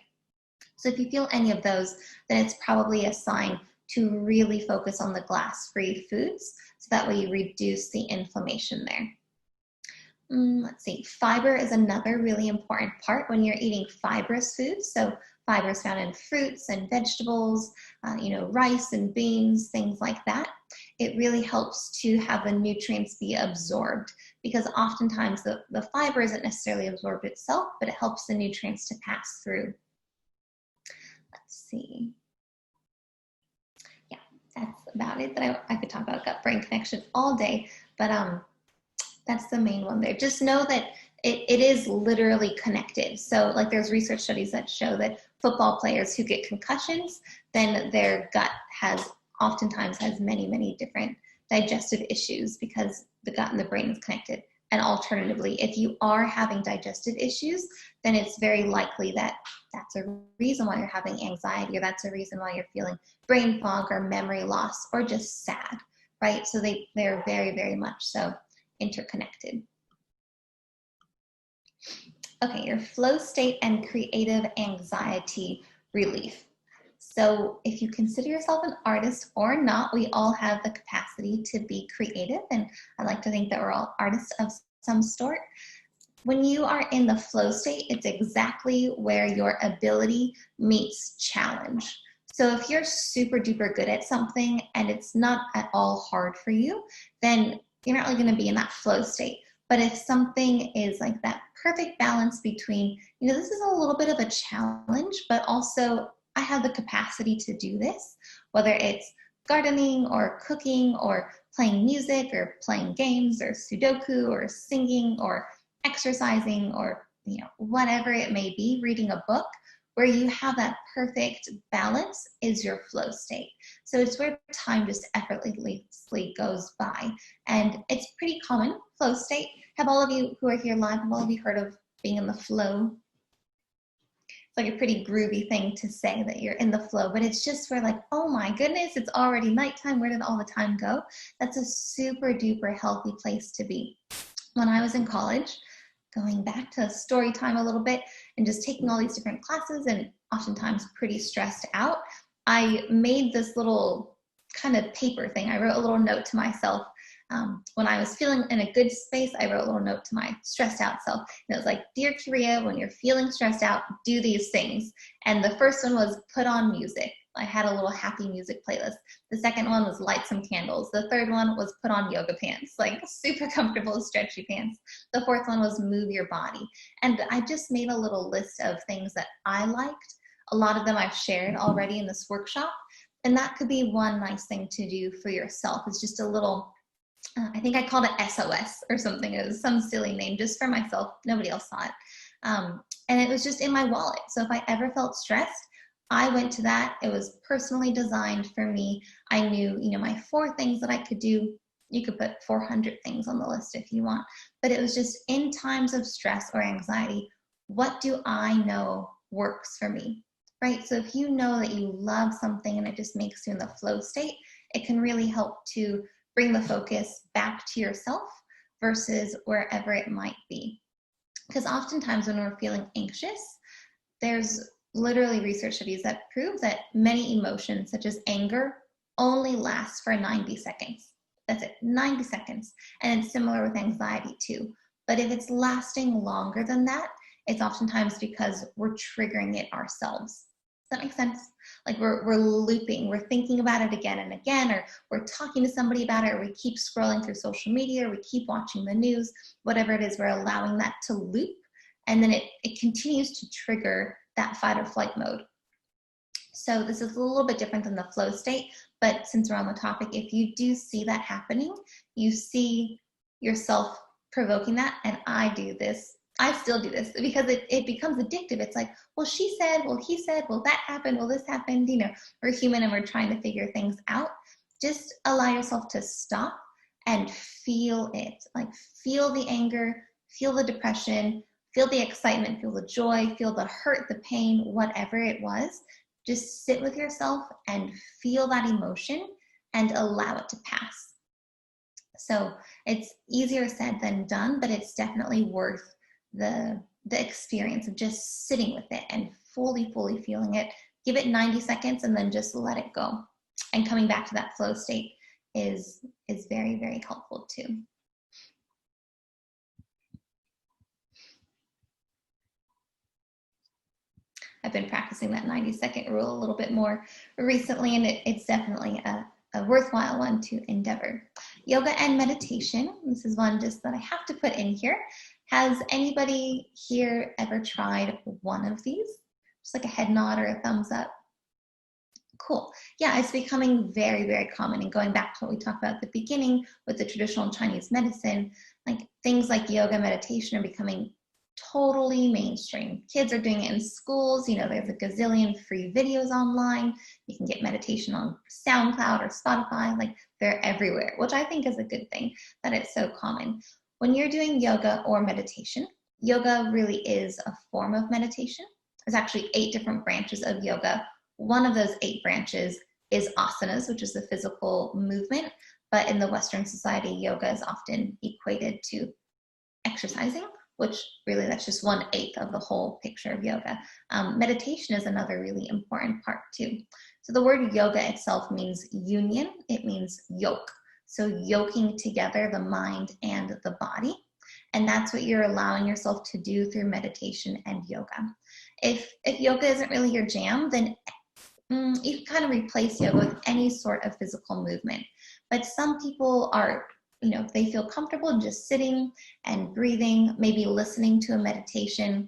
A: So if you feel any of those, then it's probably a sign to really focus on the glass-free foods, so that way you reduce the inflammation there. Let's see, fiber is another really important part when you're eating fibrous foods. So fiber is found in fruits and vegetables, rice and beans, things like that. It really helps to have the nutrients be absorbed, because oftentimes the fiber isn't necessarily absorbed itself, but it helps the nutrients to pass through. Let's see. Yeah, that's about it. That I could talk about gut-brain connection all day, but that's the main one there. Just know that it is literally connected. So like there's research studies that show that football players who get concussions, then their gut oftentimes has many, many different digestive issues, because the gut and the brain is connected. And alternatively, if you are having digestive issues, then it's very likely that that's a reason why you're having anxiety, or that's a reason why you're feeling brain fog or memory loss, or just sad, right? So they're very, very much so interconnected. Okay, your flow state and creative anxiety relief. So if you consider yourself an artist or not, we all have the capacity to be creative, and I like to think that we're all artists of some sort. When you are in the flow state, it's exactly where your ability meets challenge. So if you're super duper good at something and it's not at all hard for you, then you're not really going to be in that flow state. But if something is like that perfect balance between, this is a little bit of a challenge, but also I have the capacity to do this, whether it's gardening or cooking or playing music or playing games or Sudoku or singing or exercising or, whatever it may be, reading a book, where you have that perfect balance is your flow state. So it's where time just effortlessly goes by. And it's pretty common, flow state. Have all of you who are here live, have all of you heard of being in the flow? It's like a pretty groovy thing to say that you're in the flow, but it's just where like, oh my goodness, it's already nighttime. Where did all the time go? That's a super duper healthy place to be. When I was in college, going back to story time a little bit and just taking all these different classes and oftentimes pretty stressed out, I made this little kind of paper thing. I wrote a little note to myself. When I was feeling in a good space, I wrote a little note to my stressed out self. And it was like, Dear Kiria, when you're feeling stressed out, do these things. And the first one was put on music. I had a little happy music playlist. The second one was light some candles. The third one was put on yoga pants, like super comfortable, stretchy pants. The fourth one was move your body. And I just made a little list of things that I liked. A lot of them I've shared already in this workshop. And that could be one nice thing to do for yourself. It's just a little, I think I called it SOS or something. It was some silly name just for myself. Nobody else saw it. And it was just in my wallet. So if I ever felt stressed, I went to that. It was personally designed for me. I knew, my 4 things that I could do. You could put 400 things on the list if you want, but it was just in times of stress or anxiety, what do I know works for me, right? So if you know that you love something and it just makes you in the flow state, it can really help to bring the focus back to yourself versus wherever it might be. Because oftentimes when we're feeling anxious, there's literally research studies that prove that many emotions, such as anger, only last for 90 seconds. That's it, 90 seconds. And it's similar with anxiety too. But if it's lasting longer than that, it's oftentimes because we're triggering it ourselves. Does that make sense? Like we're looping, we're thinking about it again and again, or we're talking to somebody about it, or we keep scrolling through social media, or we keep watching the news, whatever it is, we're allowing that to loop. And then it continues to trigger that fight or flight mode. So this is a little bit different than the flow state, but since we're on the topic, if you do see that happening, you see yourself provoking that, and I still do this because it becomes addictive. It's like, well, she said, well, he said, well, that happened, well, this happened, we're human and we're trying to figure things out. Just allow yourself to stop and feel it, like feel the anger, feel the depression, feel the excitement, feel the joy, feel the hurt, the pain, whatever it was. Just sit with yourself and feel that emotion and allow it to pass. So it's easier said than done, but it's definitely worth the experience of just sitting with it and fully feeling it. Give it 90 seconds and then just let it go. And coming back to that flow state is very, very helpful too. I've been practicing that 90-second rule a little bit more recently, and it's definitely a worthwhile one to endeavor. Yoga and meditation, this is one just that I have to put in here. Has anybody here ever tried one of these? Just like a head nod or a thumbs up. Cool. Yeah, it's becoming very, very common. And going back to what we talked about at the beginning with the traditional Chinese medicine, like things like yoga, meditation are becoming totally mainstream. Kids are doing it in schools. There's a gazillion free videos online. You can get meditation on SoundCloud or Spotify. Like they're everywhere, which I think is a good thing that it's so common. When you're doing yoga or meditation, yoga really is a form of meditation. There's actually 8 different branches of yoga. One of those 8 branches is asanas, which is the physical movement. But in the Western society, yoga is often equated to exercising, which really that's just 1/8 of the whole picture of yoga. Meditation is another really important part too. So the word yoga itself means union. It means yoke. So yoking together the mind and the body. And that's what you're allowing yourself to do through meditation and yoga. If yoga isn't really your jam, then you can kind of replace yoga with any sort of physical movement. But some people are, they feel comfortable just sitting and breathing, maybe listening to a meditation.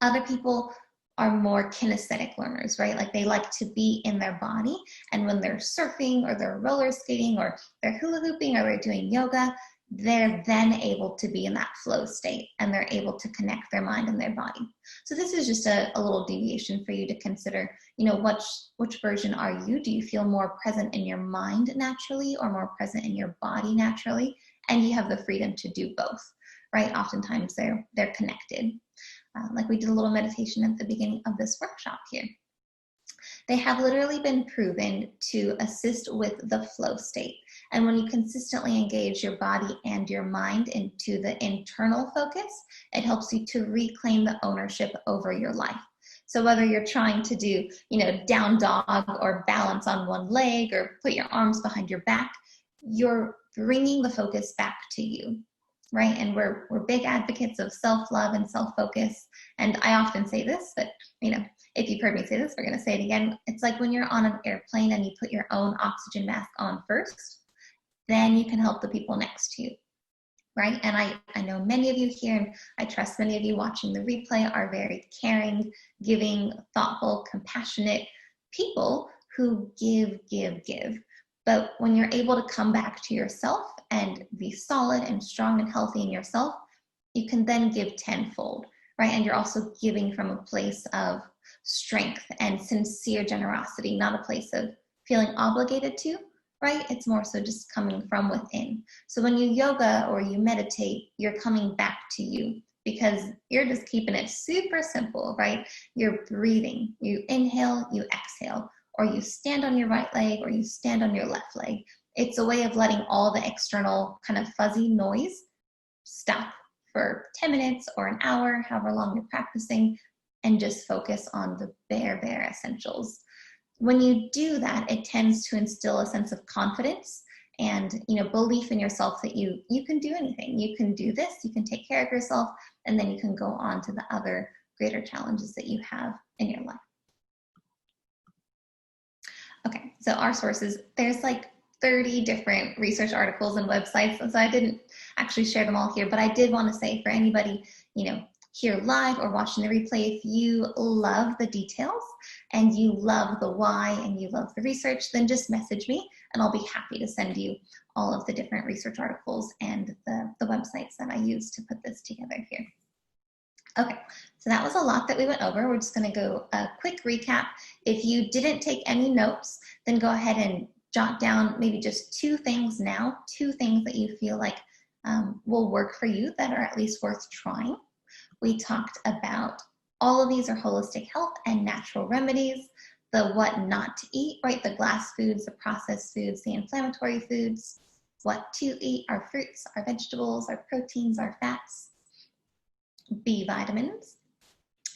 A: Other people are more kinesthetic learners, right? Like they like to be in their body. And when they're surfing or they're roller skating or they're hula hooping or they're doing yoga, they're then able to be in that flow state and they're able to connect their mind and their body. So this is just a little deviation for you to consider, which version are you? Do you feel more present in your mind naturally or more present in your body naturally? And you have the freedom to do both, right? Oftentimes they're connected. Like we did a little meditation at the beginning of this workshop here. They have literally been proven to assist with the flow state. And when you consistently engage your body and your mind into the internal focus, it helps you to reclaim the ownership over your life. So whether you're trying to do, down dog or balance on one leg or put your arms behind your back, you're bringing the focus back to you. right? And we're big advocates of self-love and self-focus. And I often say this, but if you've heard me say this, we're going to say it again. It's like when you're on an airplane and you put your own oxygen mask on first, then you can help the people next to you, right? And I know many of you here, and I trust many of you watching the replay are very caring, giving, thoughtful, compassionate people who give. But when you're able to come back to yourself and be solid and strong and healthy in yourself, you can then give tenfold, right? And you're also giving from a place of strength and sincere generosity, not a place of feeling obligated to, right? It's more so just coming from within. So when you yoga or you meditate, you're coming back to you because you're just keeping it super simple, right? You're breathing. You inhale, you exhale, or you stand on your right leg or you stand on your left leg. It's a way of letting all the external kind of fuzzy noise stop for 10 minutes or an hour, however long you're practicing, and just focus on the bare essentials. When you do that, it tends to instill a sense of confidence and belief in yourself that you can do anything. You can do this, you can take care of yourself, and then you can go on to the other greater challenges that you have in your life. Okay, so our sources, there's like 30 different research articles and websites, so I didn't actually share them all here, but I did want to say for anybody, here live or watching the replay, if you love the details and you love the why and you love the research, then just message me and I'll be happy to send you all of the different research articles and the websites that I use to put this together here. Okay, so that was a lot that we went over. We're just going to go a quick recap. If you didn't take any notes, then go ahead and jot down maybe just two things that you feel like will work for you that are at least worth trying. We talked about all of these are holistic health and natural remedies, the what not to eat, right? The glass foods, the processed foods, the inflammatory foods, what to eat, our fruits, our vegetables, our proteins, our fats, B vitamins,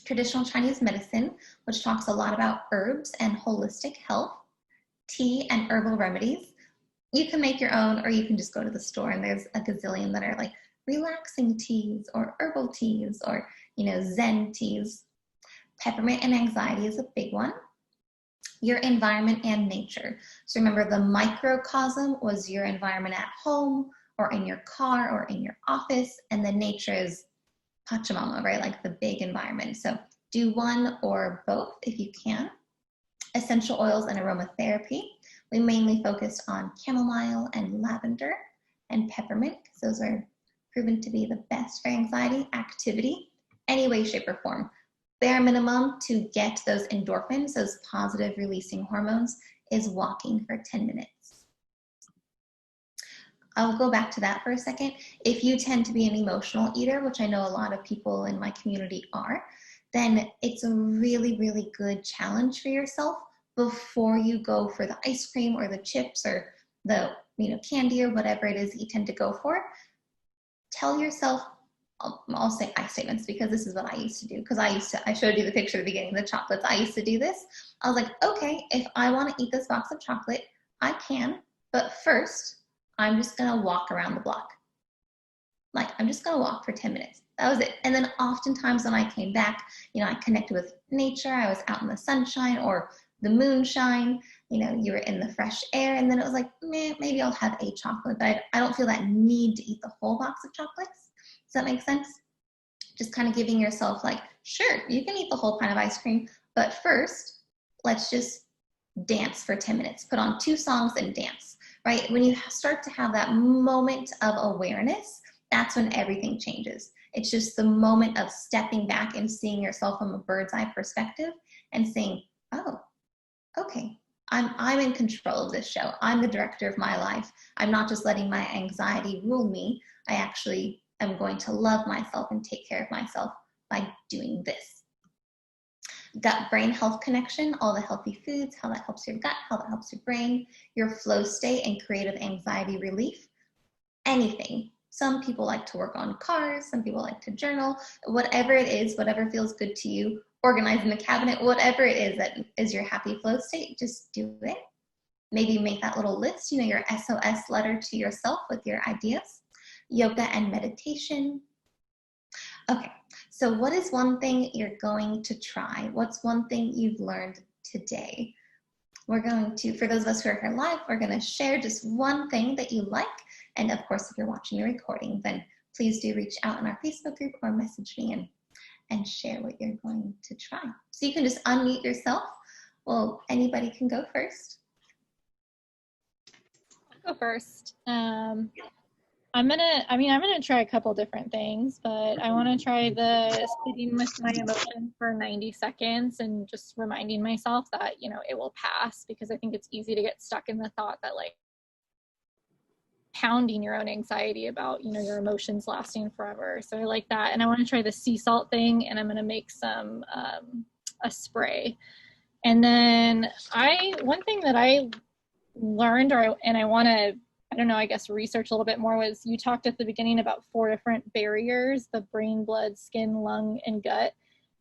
A: traditional Chinese medicine, which talks a lot about herbs and holistic health, tea and herbal remedies. You can make your own, or you can just go to the store and there's a gazillion that are like relaxing teas or herbal teas or, Zen teas. Peppermint and anxiety is a big one. Your environment and nature. So remember, the microcosm was your environment at home or in your car or in your office, and the nature is Pachamama, right? Like the big environment. So do one or both if you can. Essential oils and aromatherapy. We mainly focused on chamomile and lavender and peppermint because those are proven to be the best for anxiety. Activity, any way, shape, or form. Bare minimum to get those endorphins, those positive releasing hormones, is walking for 10 minutes. I'll go back to that for a second. If you tend to be an emotional eater, which I know a lot of people in my community are, then it's a really, really good challenge for yourself before you go for the ice cream or the chips or the candy or whatever it is that you tend to go for. Tell yourself, I'll say I statements because this is what I used to do, because I showed you the picture at the beginning, the chocolates. I used to do this. I was like, okay, if I want to eat this box of chocolate, I can, but first, I'm just going to walk around the block. Like, I'm just going to walk for 10 minutes. That was it. And then oftentimes when I came back, I connected with nature. I was out in the sunshine or the moonshine. You were in the fresh air. And then it was like, maybe I'll have a chocolate, but I don't feel that need to eat the whole box of chocolates. Does that make sense? Just kind of giving yourself like, sure, you can eat the whole pint of ice cream, but first, let's just dance for 10 minutes. Put on 2 songs and dance, right? When you start to have that moment of awareness, that's when everything changes. It's just the moment of stepping back and seeing yourself from a bird's eye perspective and saying, oh, okay, I'm in control of this show. I'm the director of my life. I'm not just letting my anxiety rule me. I actually am going to love myself and take care of myself by doing this. Gut-brain health connection, all the healthy foods, how that helps your gut, how that helps your brain, your flow state and creative anxiety relief, anything. Some people like to work on cars, some people like to journal, whatever it is, whatever feels good to you, organizing the cabinet, whatever it is that is your happy flow state, just do it. Maybe make that little list, your SOS letter to yourself with your ideas. yoga and meditation. Okay, so what is one thing you're going to try? What's one thing you've learned today? We're going to, for those of us who are here live, we're going to share just one thing that you like. And of course, if you're watching the recording, then please do reach out in our Facebook group or message me and share what you're going to try. So you can just unmute yourself. Well, anybody can go first.
C: I'll go first. I'm gonna try a couple different things, but I want to try the sitting with my emotions for 90 seconds and just reminding myself that, you know, it will pass, because I think it's easy to get stuck in the thought that, like, pounding your own anxiety about, you know, your emotions lasting forever. So I like that. And I want to try the sea salt thing, and I'm going to make some, a spray. And then one thing that I learned, and I want to, I don't know, I guess research a little bit more, was you talked at the beginning about 4 different barriers: the brain, blood, skin, lung, and gut.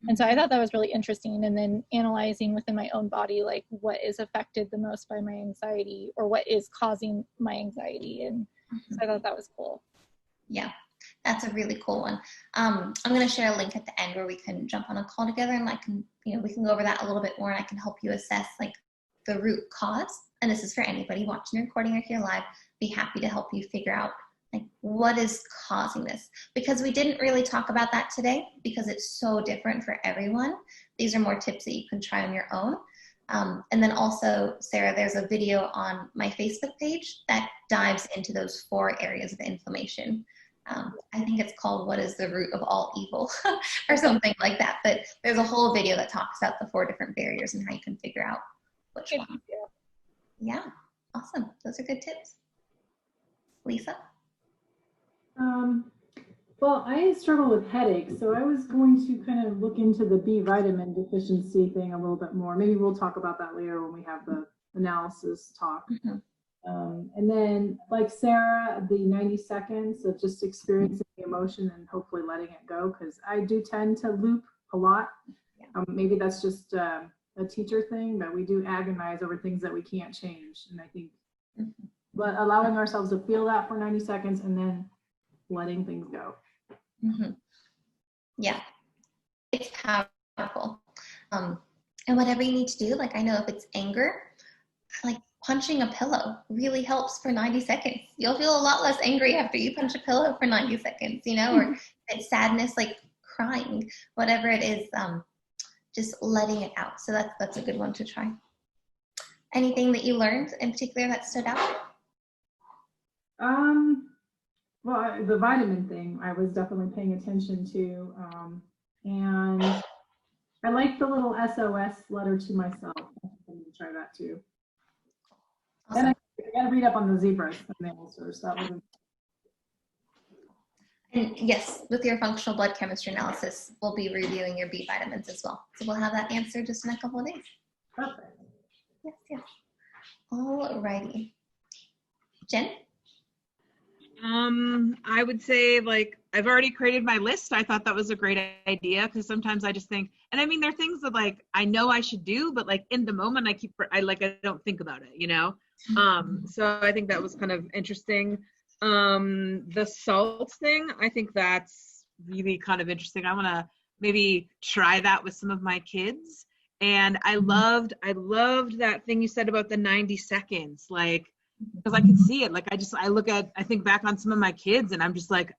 C: And so I thought that was really interesting. And then analyzing within my own body, like, what is affected the most by my anxiety, or what is causing my anxiety. And so I thought that was cool.
A: Yeah, that's a really cool one. I'm going to share a link at the end where we can jump on a call together, and we can go over that a little bit more, and I can help you assess, like, the root cause. And this is for anybody watching the recording or here live. Be happy to help you figure out, like, what is causing this, because we didn't really talk about that today because it's so different for everyone. These are more tips that you can try on your own. And then also, Sarah, there's a video on my Facebook page that dives into those 4 areas of inflammation. I think it's called "What is the Root of All Evil?" or something like that. But there's a whole video that talks about the 4 different barriers and how you can figure out which one. Yeah, awesome. Those are good tips. Lisa?
E: Well, I struggle with headaches, so I was going to kind of look into the B vitamin deficiency thing a little bit more. Maybe we'll talk about that later when we have the analysis talk. And then, like Sarah, the 90 seconds of just experiencing the emotion and hopefully letting it go, because I do tend to loop a lot. Maybe that's just a teacher thing, but we do agonize over things that we can't change. And I think but allowing ourselves to feel that for 90 seconds and then letting things go.
A: Yeah, it's powerful. And whatever you need to do, like, I know if it's anger, like, punching a pillow really helps for 90 seconds. You'll feel a lot less angry after you punch a pillow for 90 seconds, you know, or if it's sadness, like crying, whatever it is, just letting it out. So that's a good one to try. Anything that you learned in particular that stood out?
E: Well, the vitamin thing, I was definitely paying attention to, and I like the little SOS letter to myself. I'm going to try that too.
A: Awesome.
E: And I got to read up on the zebras and the ulcers. That was.
A: And yes, with your functional blood chemistry analysis, we'll be reviewing your B vitamins as well. So we'll have that answer just in a couple of days.
E: Perfect.
A: Yes. All righty. Jen?
F: I would say, like, I've already created my list. I thought that was a great idea, because sometimes I just think, and I mean, there are things that, like, I know I should do, but, like, in the moment I don't think about it, you know? So I think that was kind of interesting. The salt thing, I think that's really kind of interesting. I want to maybe try that with some of my kids. And I loved that thing you said about the 90 seconds, like, because I could see it. Like, I think back on some of my kids, and I'm just like,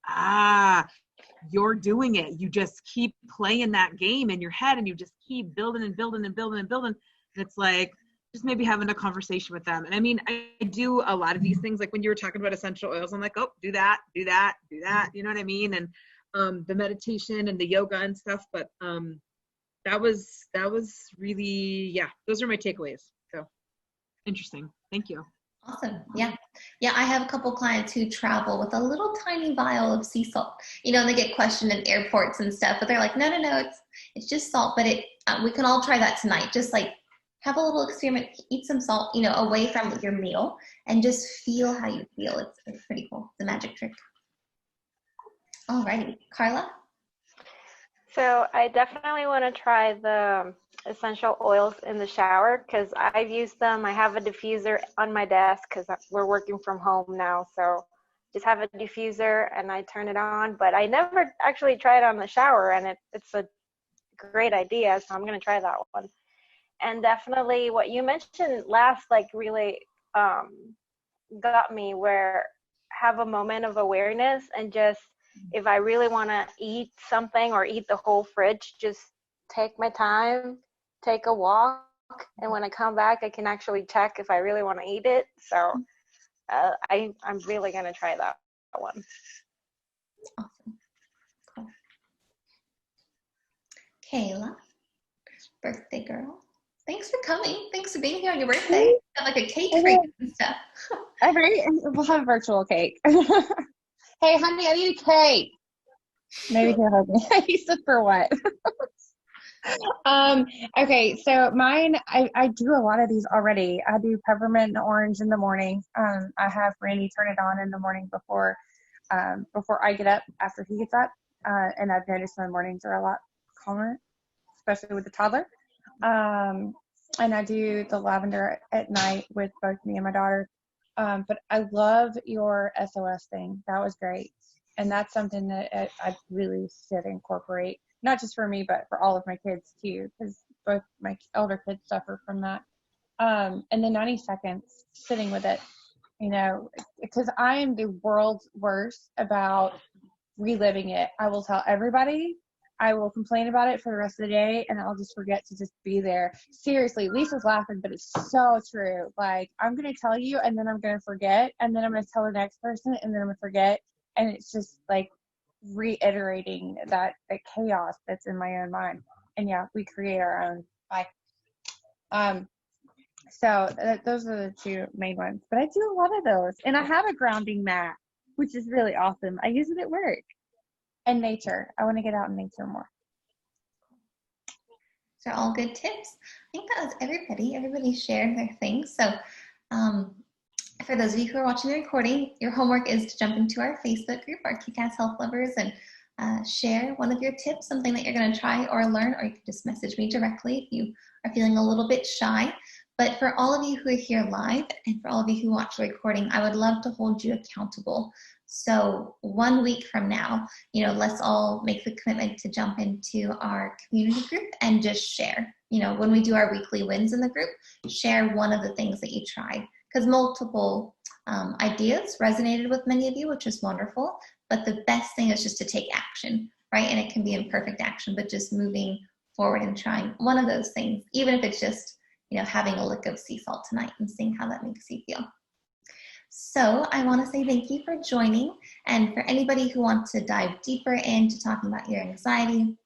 F: you're doing it. You just keep playing that game in your head, and you just keep building and building and building and building. And it's like, just maybe having a conversation with them. And I mean, I do a lot of these things, like when you were talking about essential oils, I'm like, oh, do that. You know what I mean? And the meditation and the yoga and stuff. But that was really, those are my takeaways. So interesting. Thank you.
A: Awesome. Yeah. I have a couple clients who travel with a little tiny vial of sea salt, you know, and they get questioned in airports and stuff, but they're like, no, it's just salt. But we can all try that tonight. Just like have a little experiment, eat some salt, you know, away from your meal, and just feel how you feel. It's pretty cool. It's a magic trick. All righty. Carla?
D: So I definitely want to try the essential oils in the shower, because I've used them. I have a diffuser on my desk because we're working from home now. So just have a diffuser and I turn it on. But I never actually tried on the shower, and it's a great idea, so I'm going to try that one. And definitely what you mentioned last, like, really got me, where have a moment of awareness, and just, if I really want to eat something or eat the whole fridge, just take my time, take a walk, and when I come back, I can actually check if I really want to eat it. So I'm really going to try that one.
A: Awesome. Cool. Kayla, birthday girl. Thanks for coming. Thanks for being here on your birthday. Got like a cake for you and stuff.
G: All right, we'll have virtual cake. Hey, honey, I need a cake. Maybe he'll help me. He said, for what? Okay, so mine, I do a lot of these already. I do peppermint and orange in the morning. I have Randy turn it on in the morning before I get up, after he gets up. And I've noticed my mornings are a lot calmer, especially with the toddler. And I do the lavender at night with both me and my daughter. But I love your SOS thing. That was great. And that's something that I really should incorporate, not just for me, but for all of my kids too, because both my older kids suffer from that. And then 90 seconds sitting with it, because I am the world's worst about reliving it. I will tell everybody, I will complain about it for the rest of the day, and I'll just forget to just be there. Seriously, Lisa's laughing, but it's so true. Like, I'm going to tell you, and then I'm going to forget, and then I'm going to tell the next person, and then I'm going to forget. And it's just like reiterating that chaos that's in my own mind. And yeah, we create our own. So those are the two main ones. But I do a lot of those. And I have a grounding mat, which is really awesome. I use it at work. And nature. I want to get out in nature more.
A: Those are all good tips. I think that was everybody. Everybody shared their things. So for those of you who are watching the recording, your homework is to jump into our Facebook group, our Kick-Ass Health Lovers, and share one of your tips, something that you're going to try or learn, or you can just message me directly if you are feeling a little bit shy. But for all of you who are here live, and for all of you who watch the recording, I would love to hold you accountable. So 1 week from now, let's all make the commitment to jump into our community group and just share. When we do our weekly wins in the group, share one of the things that you tried, because multiple ideas resonated with many of you, which is wonderful. But the best thing is just to take action, right? And it can be imperfect action, but just moving forward and trying one of those things, even if it's just, having a lick of sea salt tonight and seeing how that makes you feel. So I want to say thank you for joining. And for anybody who wants to dive deeper into talking about your anxiety,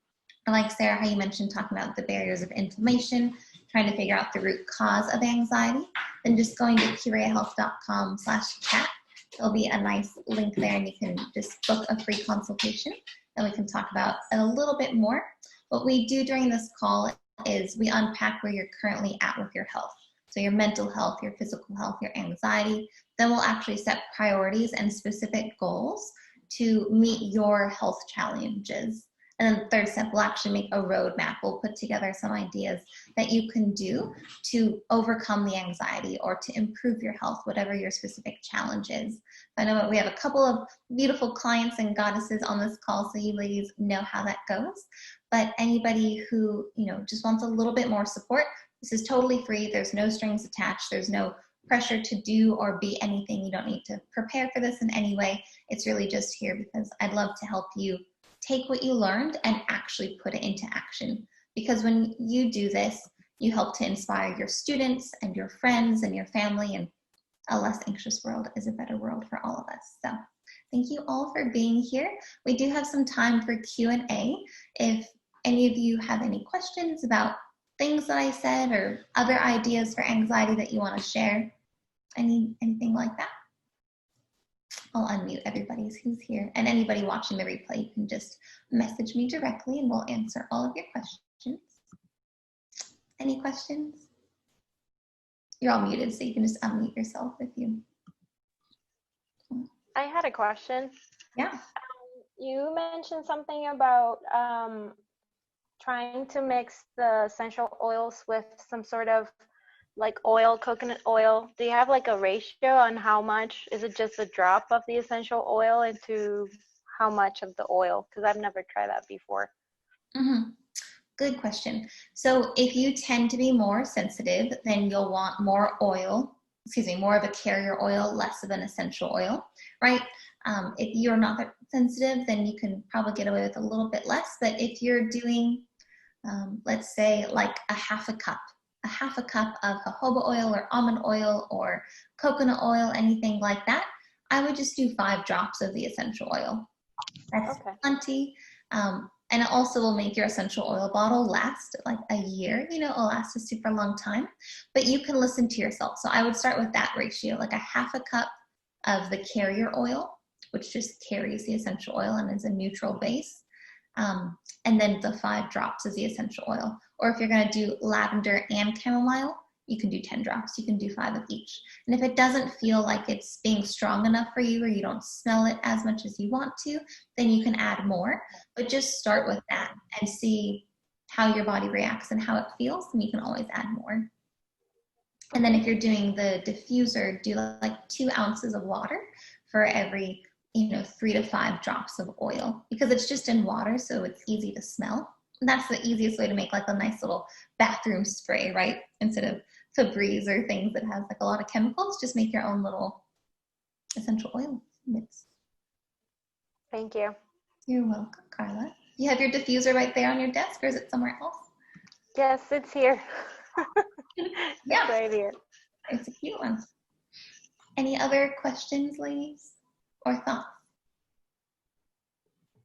A: I like, Sarah, how you mentioned talking about the barriers of inflammation, trying to figure out the root cause of anxiety, then just going to cureahealth.com/chat. There'll be a nice link there, and you can just book a free consultation, and we can talk about it a little bit more. What we do during this call is we unpack where you're currently at with your health. So your mental health, your physical health, your anxiety. Then we'll actually set priorities and specific goals to meet your health challenges. And then the third step, we'll actually make a roadmap. We'll put together some ideas that you can do to overcome the anxiety or to improve your health, whatever your specific challenge is. I know we have a couple of beautiful clients and goddesses on this call, so you ladies know how that goes. But anybody who, just wants a little bit more support, this is totally free. There's no strings attached. There's no pressure to do or be anything. You don't need to prepare for this in any way. It's really just here because I'd love to help you take what you learned and actually put it into action. Because when you do this, you help to inspire your students and your friends and your family, and a less anxious world is a better world for all of us. So thank you all for being here. We do have some time for Q&A. If any of you have any questions about things that I said or other ideas for anxiety that you want to share, anything like that, I'll unmute everybody who's here. And anybody watching the replay, you can just message me directly and we'll answer all of your questions. Any questions? You're all muted, so you can just unmute yourself if you.
D: I had a question.
A: Yeah.
D: You mentioned something about trying to mix the essential oils with some sort of like oil, coconut oil, do you have like a ratio on how much? Is it just a drop of the essential oil into how much of the oil? Because I've never tried that before.
A: Mm-hmm. Good question. So if you tend to be more sensitive, then you'll want more oil, more of a carrier oil, less of an essential oil, right? If you're not that sensitive, then you can probably get away with a little bit less. But if you're doing, let's say like a half a cup of jojoba oil or almond oil or coconut oil, anything like that, I would just do 5 drops of the essential oil. That's
D: Okay.
A: plenty. And it also will make your essential oil bottle last like a year, it'll last a super long time, but you can listen to yourself. So I would start with that ratio, like a half a cup of the carrier oil, which just carries the essential oil and is a neutral base. And then the 5 drops is the essential oil. Or if you're going to do lavender and chamomile, you can do 10 drops. You can do 5 of each. And if it doesn't feel like it's being strong enough for you or you don't smell it as much as you want to, then you can add more. But just start with that and see how your body reacts and how it feels, and you can always add more. And then if you're doing the diffuser, do like 2 ounces of water for every 3 to 5 drops of oil, because it's just in water, so it's easy to smell. And that's the easiest way to make like a nice little bathroom spray, right? Instead of Febreze or things that has like a lot of chemicals, just make your own little essential oil mix.
D: Thank you.
A: You're welcome, Carla. You have your diffuser right there on your desk, or is it somewhere else?
D: Yes, it's here.
A: Yeah.
D: It's right here.
A: It's a cute one. Any other questions, ladies, or thoughts?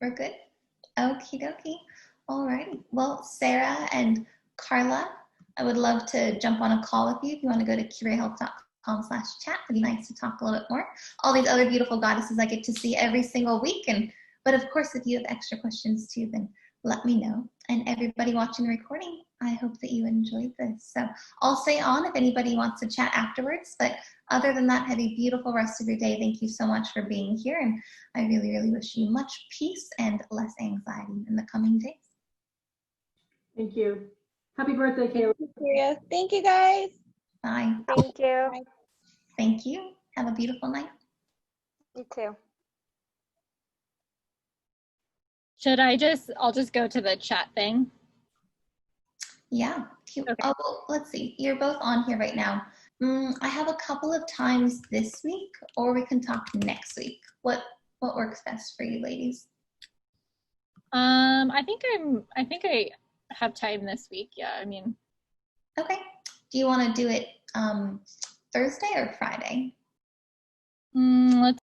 A: We're good? Okie dokie. All right. Well, Sarah and Carla, I would love to jump on a call with you if you want to go to curatehealth.com/chat. It'd be nice to talk a little bit more. All these other beautiful goddesses I get to see every single week. But of course, if you have extra questions too, then let me know. And everybody watching the recording, I hope that you enjoyed this. So I'll stay on if anybody wants to chat afterwards. But other than that, have a beautiful rest of your day. Thank you so much for being here. And I really, really wish you much peace and less anxiety in the coming days.
E: Thank you. Happy birthday, Kayla.
G: Thank you, guys.
A: Bye.
D: Thank you.
G: Bye.
A: Thank you. Have a beautiful night.
D: You too.
C: I'll just go to the chat thing.
A: Yeah. Cute.
C: Okay.
A: Oh, well, let's see. You're both on here right now. I have a couple of times this week, or we can talk next week. What works best for you, ladies?
C: I think I have time this week. Yeah, I mean.
A: Okay. Do you want to do it Thursday or Friday?
C: Let's